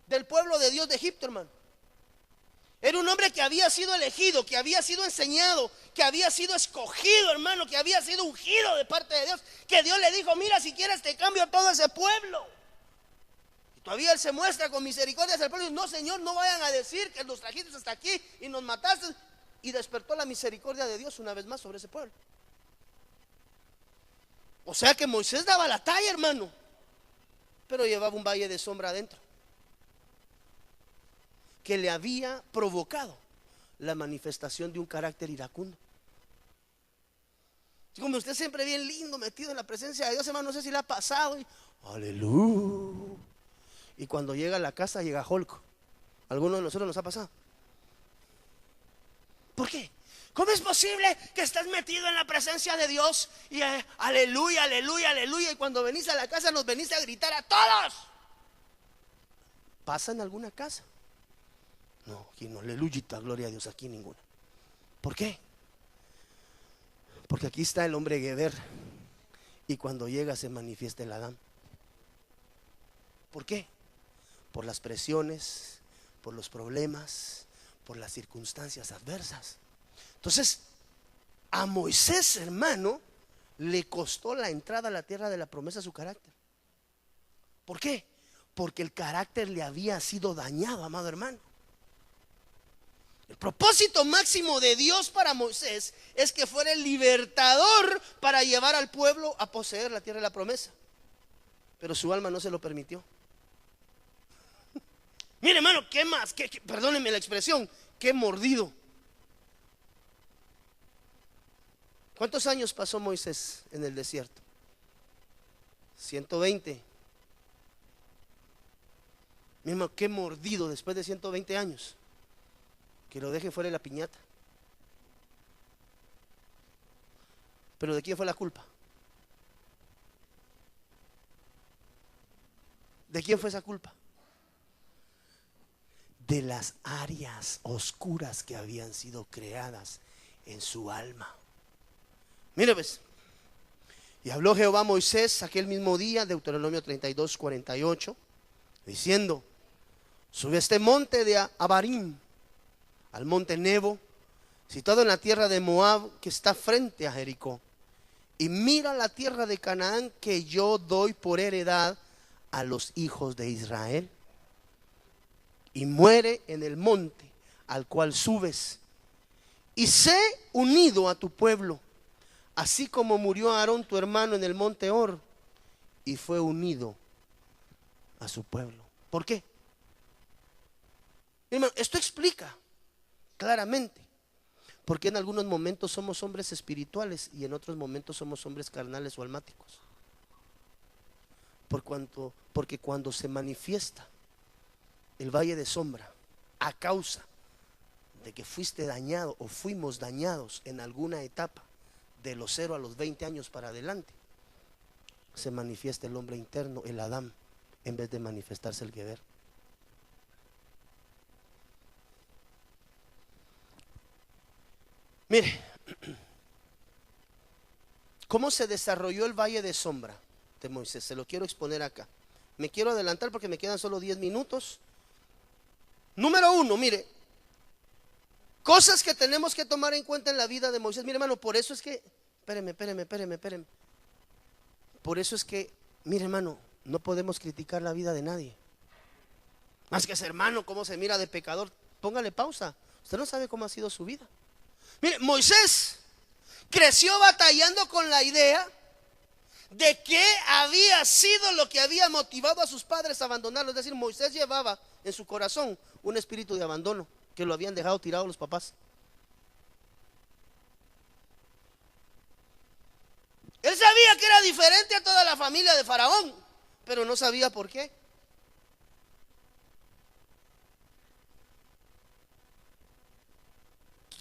del pueblo de Dios de Egipto, hermano? Era un hombre que había sido elegido, que había sido enseñado, que había sido escogido, hermano, que había sido ungido de parte de Dios, que Dios le dijo: mira, si quieres te cambio todo ese pueblo. Y todavía él se muestra con misericordia hacia el pueblo y dice: no, Señor, no vayan a decir que nos trajiste hasta aquí y nos mataste. Y despertó la misericordia de Dios una vez más sobre ese pueblo. O sea que Moisés daba la talla, hermano, pero llevaba un valle de sombra adentro que le había provocado la manifestación de un carácter iracundo. Como usted siempre bien lindo, metido en la presencia de Dios, hermano, no sé si le ha pasado. Aleluya. Y cuando llega a la casa llega Holco. ¿A alguno de nosotros nos ha pasado? ¿Por qué? ¿Cómo es posible que estés metido en la presencia de Dios y aleluya, aleluya, aleluya, y cuando venís a la casa nos venís a gritar a todos? ¿Pasa en alguna casa? No, aquí no, aleluyita, gloria a Dios, aquí ninguna. ¿Por qué? Porque aquí está el hombre Geber, y cuando llega se manifiesta el Adán. ¿Por qué? Por las presiones, por los problemas, por las circunstancias adversas. Entonces, a Moisés, hermano, le costó la entrada a la tierra de la promesa su carácter. ¿Por qué? Porque el carácter le había sido dañado, amado hermano. El propósito máximo de Dios para Moisés es que fuera el libertador para llevar al pueblo a poseer la tierra de la promesa. Pero su alma no se lo permitió. Mire, hermano, ¿qué más? Perdónenme la expresión, qué mordido. ¿Cuántos años pasó Moisés en el desierto? 120. Mi hermano, qué mordido después de 120 años. Que lo dejen fuera de la piñata. Pero ¿de quién fue la culpa? ¿De quién fue esa culpa? De las áreas oscuras que habían sido creadas en su alma. Mire pues, y habló Jehová a Moisés aquel mismo día, Deuteronomio 32, 48, diciendo: sube a este monte de Abarim, al monte Nebo, situado en la tierra de Moab, que está frente a Jericó, y mira la tierra de Canaán que yo doy por heredad a los hijos de Israel. Y muere en el monte al cual subes, y sé unido a tu pueblo, así como murió Aarón tu hermano en el monte Hor, y fue unido a su pueblo. ¿Por qué? Hermano, esto explica claramente porque en algunos momentos somos hombres espirituales y en otros momentos somos hombres carnales o almáticos. Porque cuando se manifiesta el valle de sombra a causa de que fuiste dañado o fuimos dañados en alguna etapa de los 0 a los 20 años para adelante, se manifiesta el hombre interno, el Adán, en vez de manifestarse el Geber. Mire, ¿cómo se desarrolló el valle de sombra de Moisés? Se lo quiero exponer acá. Me quiero adelantar porque me quedan solo 10 minutos. Número 1, mire, cosas que tenemos que tomar en cuenta en la vida de Moisés. Mire, hermano, por eso es que, espéreme. Por eso es que, mire, hermano, no podemos criticar la vida de nadie. Más que ese hermano, cómo se mira de pecador. Póngale pausa. Usted no sabe cómo ha sido su vida. Mire, Moisés creció batallando con la idea de que había sido lo que había motivado a sus padres a abandonarlo. Es decir, Moisés llevaba en su corazón un espíritu de abandono, que lo habían dejado tirado los papás. Él sabía que era diferente a toda la familia de Faraón, pero no sabía por qué.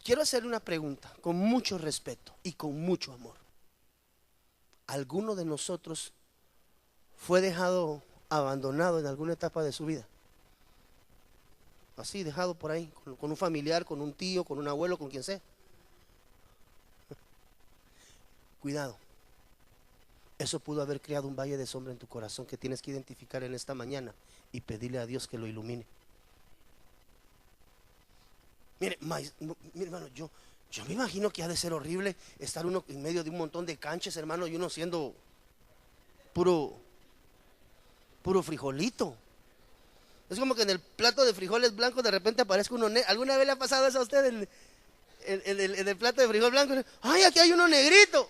Quiero hacerle una pregunta con mucho respeto y con mucho amor. ¿Alguno de nosotros fue dejado abandonado en alguna etapa de su vida? Así, dejado por ahí, con un familiar, con un tío, con un abuelo, con quien sea. Cuidado. Eso pudo haber creado un valle de sombra en tu corazón que tienes que identificar en esta mañana y pedirle a Dios que lo ilumine. Mire, hermano, yo me imagino que ha de ser horrible estar uno en medio de un montón de canches, hermano, y uno siendo puro frijolito. Es como que en el plato de frijoles blancos de repente aparezca uno negro. ¿Alguna vez le ha pasado eso a usted en el plato de frijol blanco? ¡Ay, aquí hay uno negrito!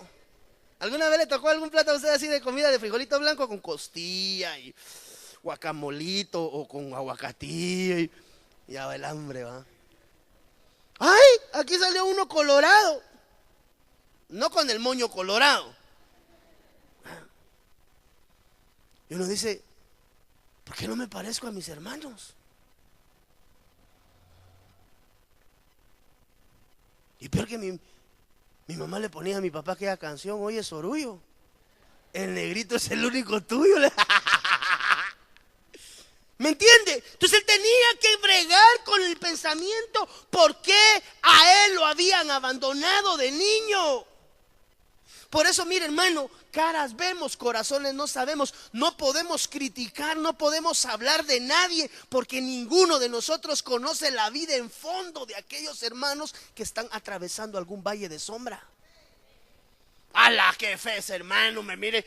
¿Alguna vez le tocó algún plato a usted así de comida de frijolito blanco con costilla y guacamolito o con aguacatillo? Y ya va el hambre, va. ¡Ay! Aquí salió uno colorado. No con el moño colorado. Y uno dice, ¿por qué no me parezco a mis hermanos? Y peor que mi mamá le ponía a mi papá aquella canción: oye, Sorullo, el negrito es el único tuyo. ¿Me entiende? Entonces él tenía que bregar con el pensamiento por qué a él lo habían abandonado de niño. Por eso, mire, hermano, caras vemos, corazones no sabemos. No podemos criticar, no podemos hablar de nadie, porque ninguno de nosotros conoce la vida en fondo de aquellos hermanos que están atravesando algún valle de sombra. ¡Ala, qué fe ese hermano! Me mire,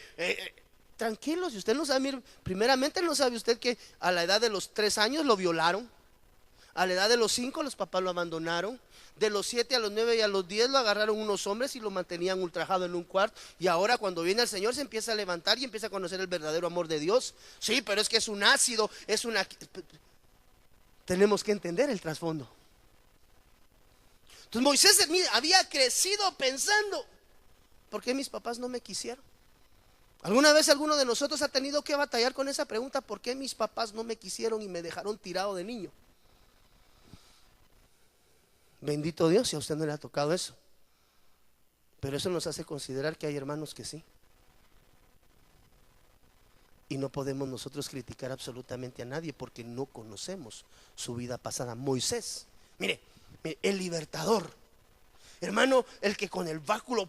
tranquilo, si usted no sabe, mire, primeramente no sabe usted que a la edad de los 3 años lo violaron. A la edad de los 5 los papás lo abandonaron. De los 7 a los 9 y a los 10 lo agarraron unos hombres y lo mantenían ultrajado en un cuarto. Y ahora cuando viene el Señor se empieza a levantar y empieza a conocer el verdadero amor de Dios. Sí, pero es que es un ácido, es una... tenemos que entender el trasfondo. Entonces Moisés, mire, había crecido pensando, ¿por qué mis papás no me quisieron? ¿Alguna vez alguno de nosotros ha tenido que batallar con esa pregunta? ¿Por qué mis papás no me quisieron y me dejaron tirado de niño? Bendito Dios, si a usted no le ha tocado eso. Pero eso nos hace considerar que hay hermanos que sí. Y no podemos nosotros criticar absolutamente a nadie porque no conocemos su vida pasada. Moisés, mire, el libertador, hermano, el que con el báculo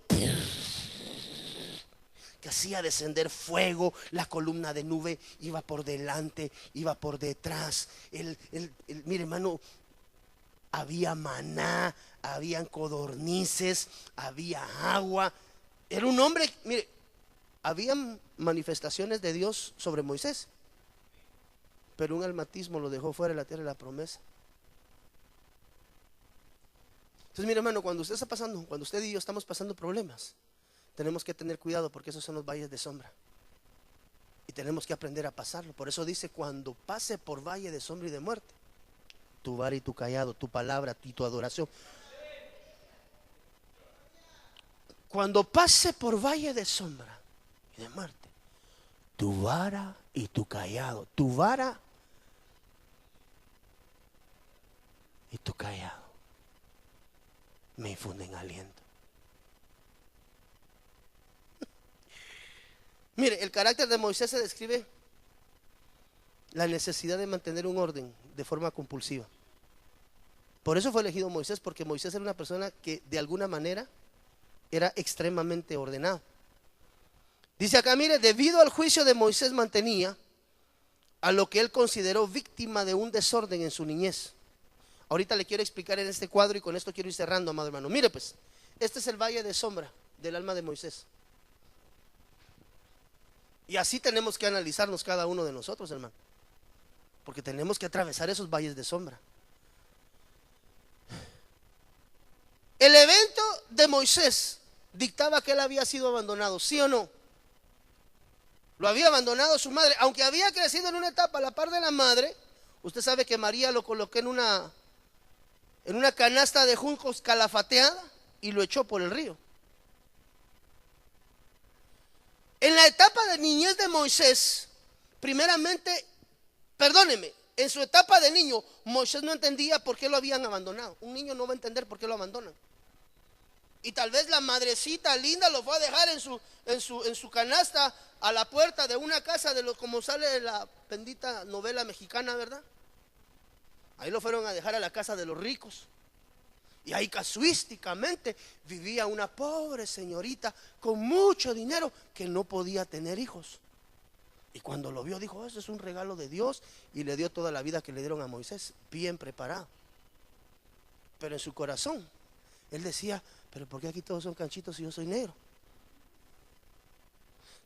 que hacía descender fuego, la columna de nube iba por delante, iba por detrás. Mire, hermano, había maná, habían codornices, había agua. Era un hombre, mire, habían manifestaciones de Dios sobre Moisés, pero un almatismo lo dejó fuera de la tierra de la promesa. Entonces, mire, hermano, cuando usted está pasando, cuando usted y yo estamos pasando problemas, tenemos que tener cuidado porque esos son los valles de sombra y tenemos que aprender a pasarlo. Por eso dice: cuando pase por valle de sombra y de muerte, tu vara y tu cayado, tu palabra y tu adoración. Cuando pase por valle de sombra y de muerte, tu vara y tu cayado, tu vara y tu cayado me infunden aliento. Mire, el carácter de Moisés se describe la necesidad de mantener un orden de forma compulsiva. Por eso fue elegido Moisés, porque Moisés era una persona que de alguna manera era extremadamente ordenado. Dice acá, mire, debido al juicio de Moisés mantenía a lo que él consideró víctima de un desorden en su niñez. Ahorita le quiero explicar en este cuadro y con esto quiero ir cerrando, amado hermano. Mire pues, este es el valle de sombra del alma de Moisés. Y así tenemos que analizarnos cada uno de nosotros, hermano, porque tenemos que atravesar esos valles de sombra. El evento de Moisés dictaba que él había sido abandonado, ¿sí o no? Lo había abandonado su madre, aunque había crecido en una etapa a la par de la madre. Usted sabe que María lo colocó en una canasta de juncos calafateada y lo echó por el río. En la etapa de niñez de Moisés, primeramente, perdóneme, en su etapa de niño, Moisés no entendía por qué lo habían abandonado. Un niño no va a entender por qué lo abandonan. Y tal vez la madrecita linda lo fue a dejar en su canasta a la puerta de una casa de los, como sale de la bendita novela mexicana, ¿verdad? Ahí lo fueron a dejar a la casa de los ricos. Y ahí casuísticamente vivía una pobre señorita con mucho dinero que no podía tener hijos. Y cuando lo vio dijo: eso es un regalo de Dios, y le dio toda la vida que le dieron a Moisés, bien preparado. Pero en su corazón él decía: pero ¿por qué aquí todos son canchitos y yo soy negro?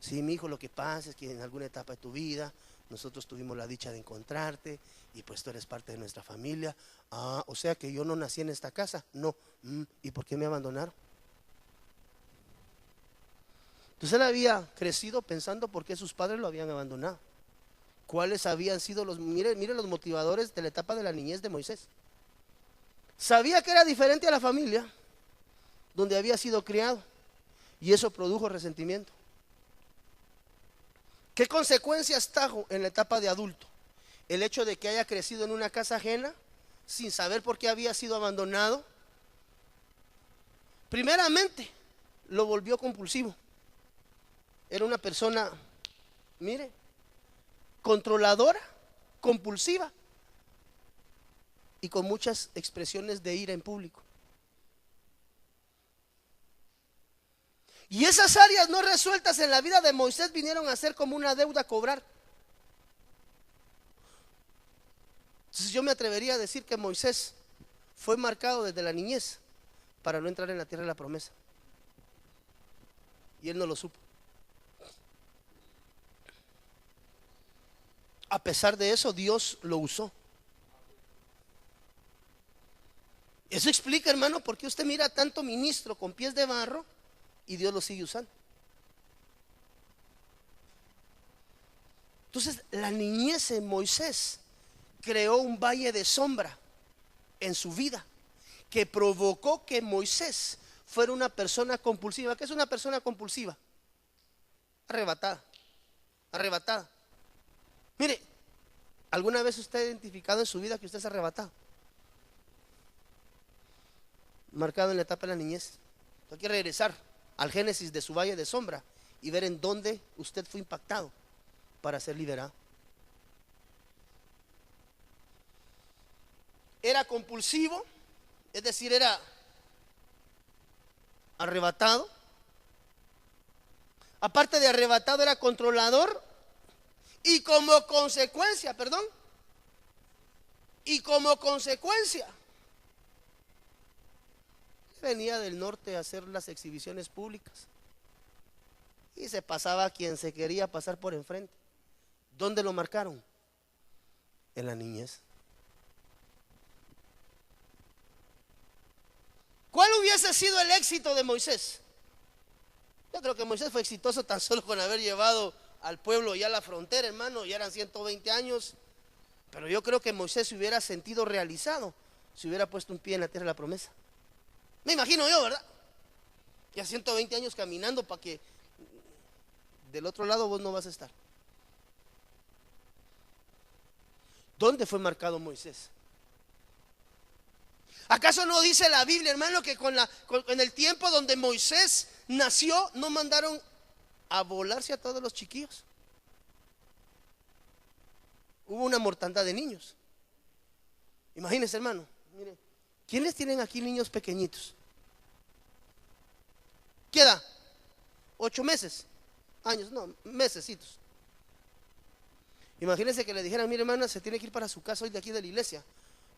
Sí, mi hijo, lo que pasa es que en alguna etapa de tu vida nosotros tuvimos la dicha de encontrarte y pues tú eres parte de nuestra familia. Ah, o sea que yo no nací en esta casa. No. ¿Y por qué me abandonaron? Entonces él había crecido pensando por qué sus padres lo habían abandonado. ¿Cuáles habían sido mire los motivadores de la etapa de la niñez de Moisés? Sabía que era diferente a la familia donde había sido criado, y eso produjo resentimiento. ¿Qué consecuencias trajo en la etapa de adulto? El hecho de que haya crecido en una casa ajena sin saber por qué había sido abandonado. Primeramente, lo volvió compulsivo. Era una persona, mire, controladora, compulsiva y con muchas expresiones de ira en público. Y esas áreas no resueltas en la vida de Moisés vinieron a ser como una deuda a cobrar. Entonces yo me atrevería a decir que Moisés fue marcado desde la niñez para no entrar en la tierra de la promesa. Y él no lo supo. A pesar de eso, Dios lo usó. Eso explica, hermano, por qué usted mira tanto ministro con pies de barro y Dios lo sigue usando. Entonces, la niñez en Moisés creó un valle de sombra en su vida que provocó que Moisés fuera una persona compulsiva. ¿Qué es una persona compulsiva? Arrebatada, arrebatada. Mire, ¿alguna vez usted ha identificado en su vida que usted es arrebatado? Marcado en la etapa de la niñez. Hay que regresar al génesis de su valle de sombra y ver en dónde usted fue impactado para ser liberado. Era compulsivo, es decir, era arrebatado. Aparte de arrebatado, era controlador. Y como consecuencia, venía del norte a hacer las exhibiciones públicas y se pasaba a quien se quería pasar por enfrente. ¿Dónde lo marcaron? En la niñez. ¿Cuál hubiese sido el éxito de Moisés? Yo creo que Moisés fue exitoso tan solo con haber llevado al pueblo ya a la frontera, hermano. Ya eran 120 años. Pero yo creo que Moisés se hubiera sentido realizado si hubiera puesto un pie en la tierra de la promesa. Me imagino yo, ¿verdad? Ya 120 años caminando para que del otro lado vos no vas a estar. ¿Dónde fue marcado Moisés? ¿Acaso no dice la Biblia, hermano, que en el tiempo donde Moisés nació no mandaron a volarse a todos los chiquillos? Hubo una mortandad de niños. Imagínense, hermano, mire, ¿quiénes tienen aquí niños pequeñitos? ¿Qué edad? 8 meses, años, no, mesecitos. Imagínense que le dijeran, mire, hermana, se tiene que ir para su casa hoy de aquí de la iglesia,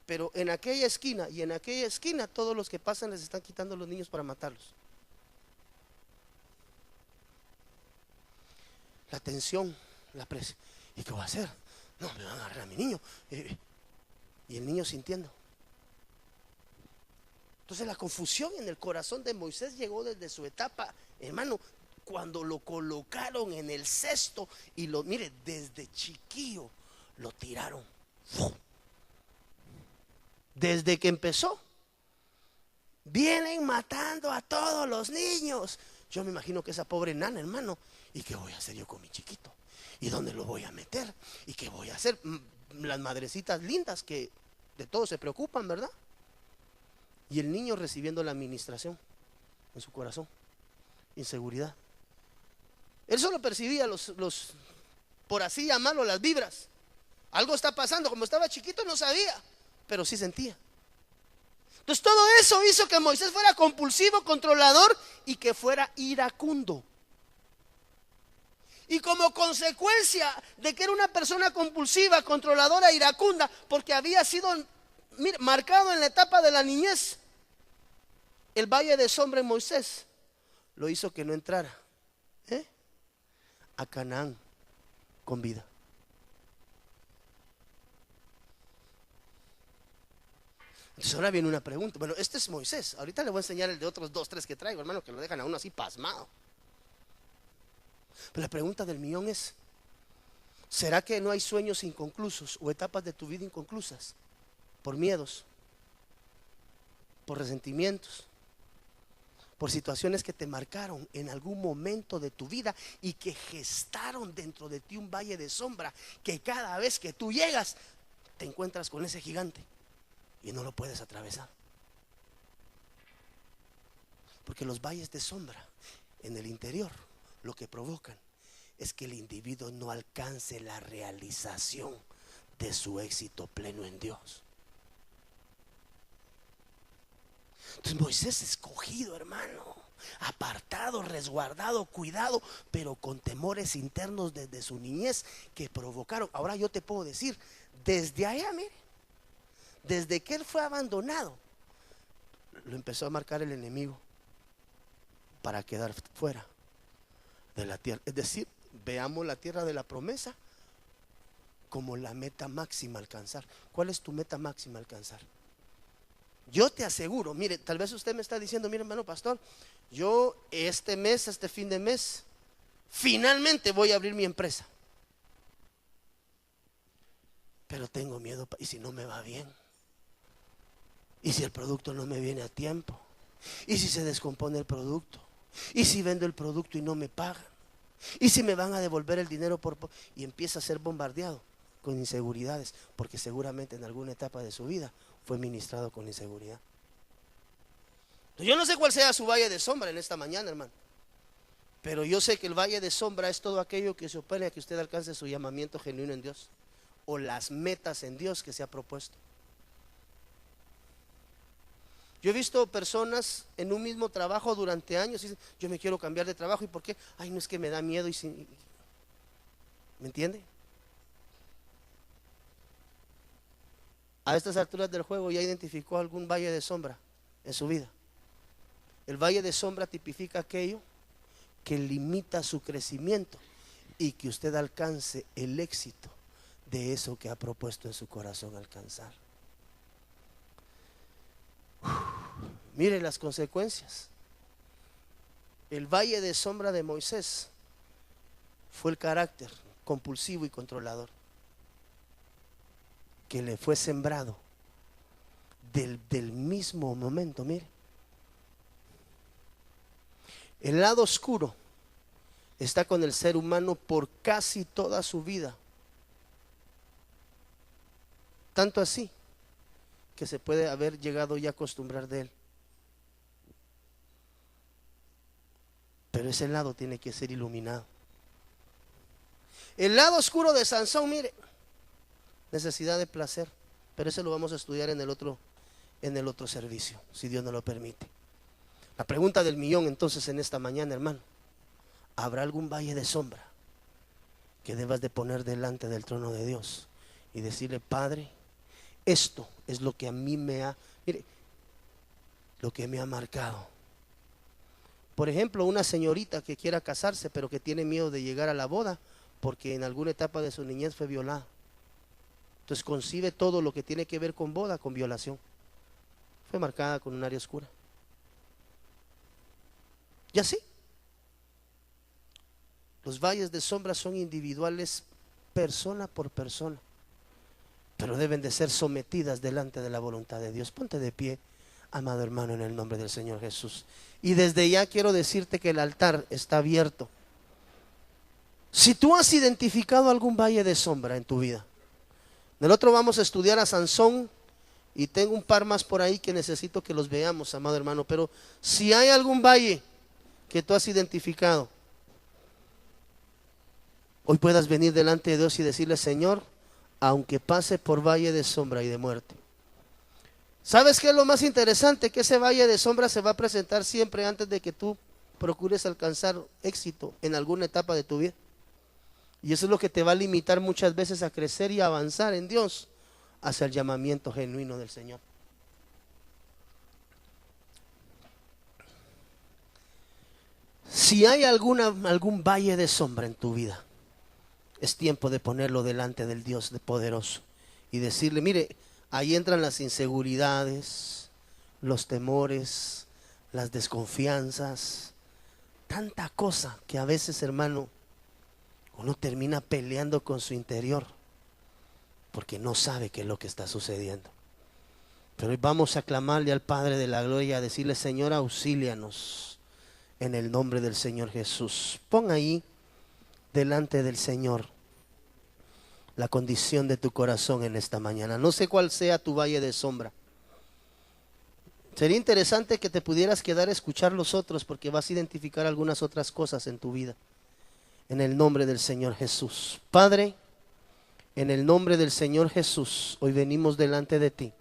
pero en aquella esquina y en aquella esquina todos los que pasan les están quitando los niños para matarlos. La tensión, la presión. ¿Y qué voy a hacer? No, me van a agarrar a mi niño. Y el niño sintiendo. Entonces la confusión en el corazón de Moisés llegó desde su etapa, hermano, cuando lo colocaron en el cesto y mire, desde chiquillo lo tiraron. Desde que empezó, vienen matando a todos los niños. Yo me imagino que esa pobre nana, hermano, ¿y qué voy a hacer yo con mi chiquito? ¿Y dónde lo voy a meter? ¿Y qué voy a hacer? Las madrecitas lindas que de todo se preocupan, ¿verdad? Y el niño recibiendo la administración en su corazón, inseguridad. Él solo percibía por así llamarlo, las vibras. Algo está pasando, como estaba chiquito no sabía, pero sí sentía. Entonces todo eso hizo que Moisés fuera compulsivo, controlador y que fuera iracundo. Y como consecuencia de que era una persona compulsiva, controladora, iracunda, porque había sido, mire, marcado en la etapa de la niñez, el valle de sombra en Moisés lo hizo que no entrara a Canaán con vida. Entonces ahora viene una pregunta. Bueno, este es Moisés. Ahorita le voy a enseñar el de otros 2, 3 que traigo, hermano, que lo dejan a uno así pasmado. Pero la pregunta del millón es: ¿será que no hay sueños inconclusos o etapas de tu vida inconclusas? Por miedos, por resentimientos, por situaciones que te marcaron en algún momento de tu vida y que gestaron dentro de ti un valle de sombra, que cada vez que tú llegas te encuentras con ese gigante y no lo puedes atravesar. Porque los valles de sombra en el interior lo que provocan es que el individuo no alcance la realización de su éxito pleno en Dios. Entonces Moisés escogido, hermano, apartado, resguardado, cuidado, pero con temores internos desde su niñez que provocaron. Ahora yo te puedo decir, desde allá, mire, desde que él fue abandonado, lo empezó a marcar el enemigo para quedar fuera de la tierra. Es decir, veamos la tierra de la promesa como la meta máxima a alcanzar. ¿Cuál es tu meta máxima a alcanzar? Yo te aseguro, mire, tal vez usted me está diciendo, mire, hermano pastor, yo este fin de mes, finalmente voy a abrir mi empresa. pero tengo miedo. ¿Y si no me va bien? ¿Y si el producto no me viene a tiempo? ¿Y si se descompone el producto? ¿Y si vendo el producto y no me pagan? ¿Y si me van a devolver el dinero y empieza a ser bombardeado con inseguridades? Porque seguramente en alguna etapa de su vida fue ministrado con inseguridad. Yo no sé cuál sea su valle de sombra en esta mañana, hermano, pero yo sé que el valle de sombra es todo aquello que se opone a que usted alcance su llamamiento genuino en Dios, o las metas en Dios que se ha propuesto. Yo he visto personas en un mismo trabajo durante años y dicen, yo me quiero cambiar de trabajo. ¿Y por qué? Ay, no, es que me da miedo. ¿Me entiende? A estas alturas del juego ya identificó algún valle de sombra en su vida. El valle de sombra tipifica aquello que limita su crecimiento y que usted alcance el éxito de eso que ha propuesto en su corazón alcanzar. Mire las consecuencias. El valle de sombra de Moisés fue el carácter compulsivo y controlador que le fue sembrado del mismo momento. Mire, el lado oscuro está con el ser humano por casi toda su vida, tanto así que se puede haber llegado ya a acostumbrar de él. Pero ese lado tiene que ser iluminado. El lado oscuro de Sansón, mire, necesidad de placer, pero eso lo vamos a estudiar en el otro servicio, si Dios nos lo permite. La pregunta del millón entonces en esta mañana, hermano: ¿habrá algún valle de sombra que debas de poner delante del trono de Dios y decirle, Padre, esto es lo que a mí lo que me ha marcado? Por ejemplo, una señorita que quiera casarse pero que tiene miedo de llegar a la boda porque en alguna etapa de su niñez fue violada. Entonces concibe todo lo que tiene que ver con boda con violación. Fue marcada con un área oscura. Y así, los valles de sombra son individuales, persona por persona, pero deben de ser sometidas delante de la voluntad de Dios. Ponte de pie, amado hermano, en el nombre del Señor Jesús. Y desde ya quiero decirte que el altar está abierto. Si tú has identificado algún valle de sombra en tu vida, del otro vamos a estudiar a Sansón, y tengo un par más por ahí que necesito que los veamos, amado hermano. Pero si hay algún valle que tú has identificado, hoy puedas venir delante de Dios y decirle, Señor, aunque pase por valle de sombra y de muerte. ¿Sabes qué es lo más interesante? Que ese valle de sombra se va a presentar siempre antes de que tú procures alcanzar éxito en alguna etapa de tu vida. Y eso es lo que te va a limitar muchas veces a crecer y avanzar en Dios hacia el llamamiento genuino del Señor. Si hay algún valle de sombra en tu vida, es tiempo de ponerlo delante del Dios poderoso y decirle, mire, ahí entran las inseguridades, los temores, las desconfianzas, tanta cosa que a veces, hermano, uno termina peleando con su interior porque no sabe qué es lo que está sucediendo. Pero hoy vamos a clamarle al Padre de la Gloria, a decirle, Señor, auxílianos en el nombre del Señor Jesús. Pon ahí delante del Señor la condición de tu corazón en esta mañana. No sé cuál sea tu valle de sombra. Sería interesante que te pudieras quedar a escuchar los otros, porque vas a identificar algunas otras cosas en tu vida. En el nombre del Señor Jesús. Padre, en el nombre del Señor Jesús, hoy venimos delante de ti,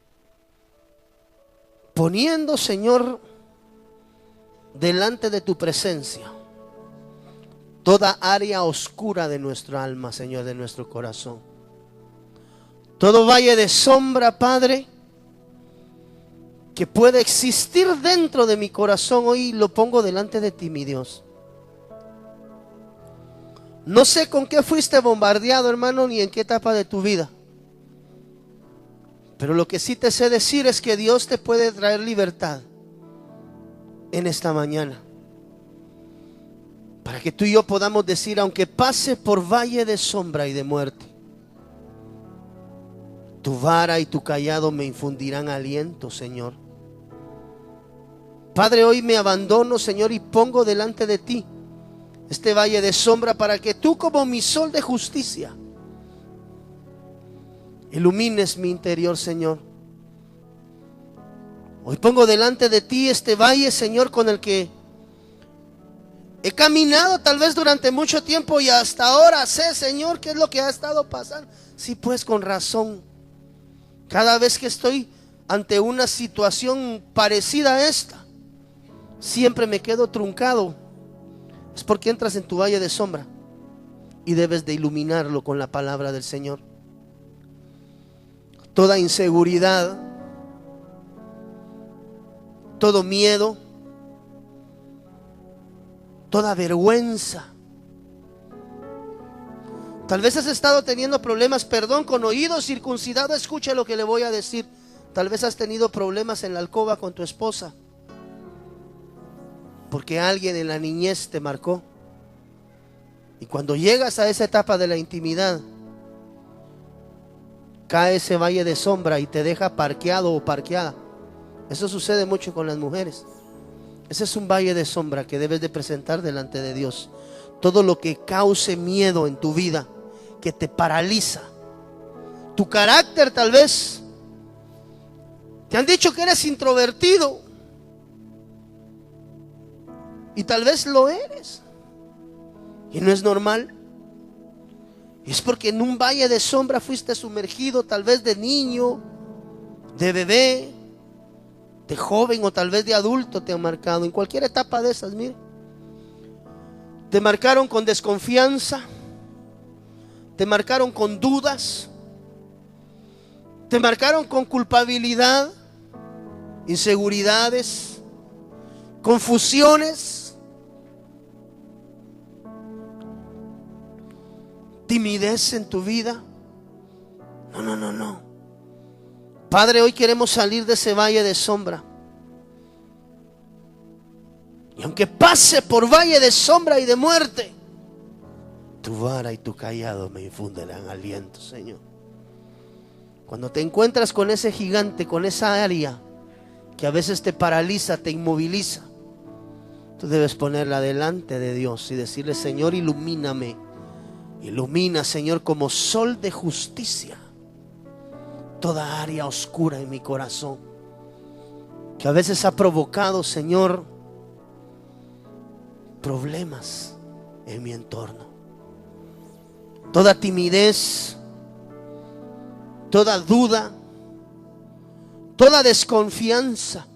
poniendo, Señor, delante de tu presencia toda área oscura de nuestra alma, Señor, de nuestro corazón. Todo valle de sombra, Padre, que puede existir dentro de mi corazón, hoy lo pongo delante de ti, mi Dios. No sé con qué fuiste bombardeado, hermano, ni en qué etapa de tu vida. Pero lo que sí te sé decir es que Dios te puede traer libertad en esta mañana. Para que tú y yo podamos decir, aunque pase por valle de sombra y de muerte, Tu vara y tu cayado me infundirán aliento, Señor. Padre, hoy me abandono, Señor, y pongo delante de ti este valle de sombra para que tú, como mi sol de justicia, ilumines mi interior, Señor. Hoy pongo delante de ti este valle, Señor, con el que he caminado tal vez durante mucho tiempo y hasta ahora sé, Señor, qué es lo que ha estado pasando. Sí, pues con razón. Cada vez que estoy ante una situación parecida a esta, siempre me quedo truncado. Es porque entras en tu valle de sombra y debes de iluminarlo con la palabra del Señor. Toda inseguridad, todo miedo, toda vergüenza. Tal vez has estado teniendo problemas, perdón, con oído circuncidado, escucha lo que le voy a decir. Tal vez has tenido problemas en la alcoba con tu esposa, porque alguien en la niñez te marcó. Y cuando llegas a esa etapa de la intimidad, cae ese valle de sombra y te deja parqueado o parqueada. Eso sucede mucho con las mujeres. Ese es un valle de sombra que debes de presentar delante de Dios. Todo lo que cause miedo en tu vida, que te paraliza. Tu carácter tal vez. Te han dicho que eres introvertido. Y tal vez lo eres. Y no es normal. Y es porque en un valle de sombra fuiste sumergido, tal vez de niño, de bebé, de joven o tal vez de adulto te han marcado. En cualquier etapa de esas, mire. Te marcaron con desconfianza. Te marcaron con dudas. Te marcaron con culpabilidad, inseguridades, confusiones, timidez en tu vida. No. Padre, hoy queremos salir de ese valle de sombra. Y aunque pase por valle de sombra y de muerte, tu vara y tu cayado me infundirán aliento, Señor. Cuando te encuentras con ese gigante, con esa área que a veces te paraliza, te inmoviliza, tú debes ponerla delante de Dios y decirle: Señor, ilumíname. Ilumina, Señor, como sol de justicia toda área oscura en mi corazón, que a veces ha provocado, Señor, problemas en mi entorno. Toda timidez, toda duda, toda desconfianza,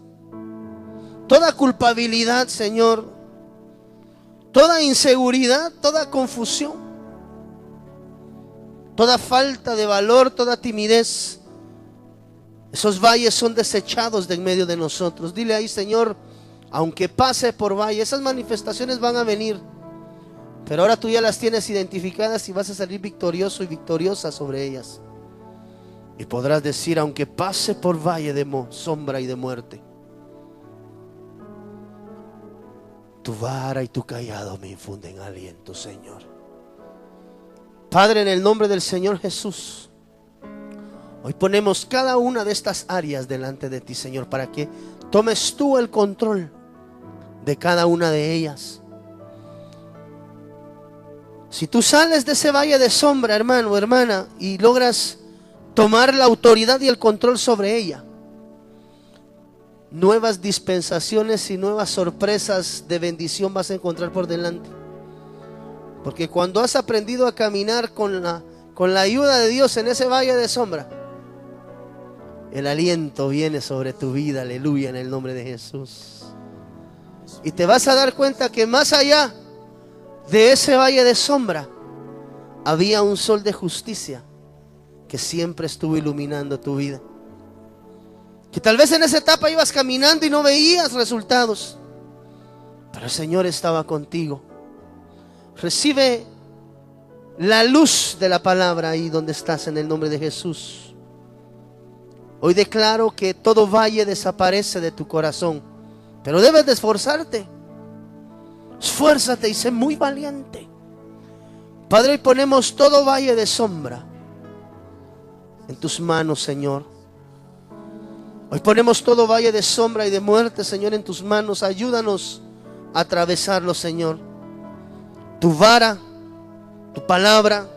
toda culpabilidad, Señor, toda inseguridad, toda confusión, toda falta de valor, toda timidez. Esos valles son desechados de en medio de nosotros. Dile ahí: Señor, aunque pase por valle, esas manifestaciones van a venir, pero ahora tú ya las tienes identificadas y vas a salir victorioso y victoriosa sobre ellas. Y podrás decir: aunque pase por valle de sombra y de muerte, tu vara y tu cayado me infunden aliento, Señor. Padre, en el nombre del Señor Jesús, hoy ponemos cada una de estas áreas delante de ti, Señor, para que tomes tú el control de cada una de ellas. Si tú sales de ese valle de sombra, hermano o hermana, y logras tomar la autoridad y el control sobre ella, nuevas dispensaciones y nuevas sorpresas de bendición vas a encontrar por delante. Porque cuando has aprendido a caminar con la ayuda de Dios en ese valle de sombra, el aliento viene sobre tu vida, aleluya, en el nombre de Jesús. Y te vas a dar cuenta que más allá de ese valle de sombra había un sol de justicia que siempre estuvo iluminando tu vida. Que tal vez en esa etapa ibas caminando y no veías resultados, pero el Señor estaba contigo. Recibe la luz de la palabra ahí donde estás, en el nombre de Jesús. Hoy declaro que todo valle desaparece de tu corazón, pero debes de esforzarte. Esfuérzate y sé muy valiente. Padre, hoy ponemos todo valle de sombra en tus manos, Señor. Hoy ponemos todo valle de sombra y de muerte, Señor, en tus manos. Ayúdanos a atravesarlo, Señor. Tu vara, tu palabra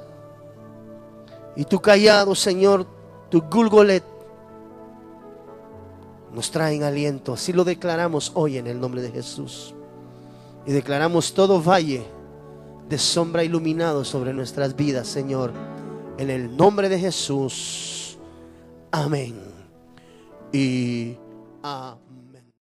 y tu callado, Señor, tu gulgolet, nos traen aliento. Así lo declaramos hoy en el nombre de Jesús. Y declaramos todo valle de sombra iluminado sobre nuestras vidas, Señor, en el nombre de Jesús. Amén y amén.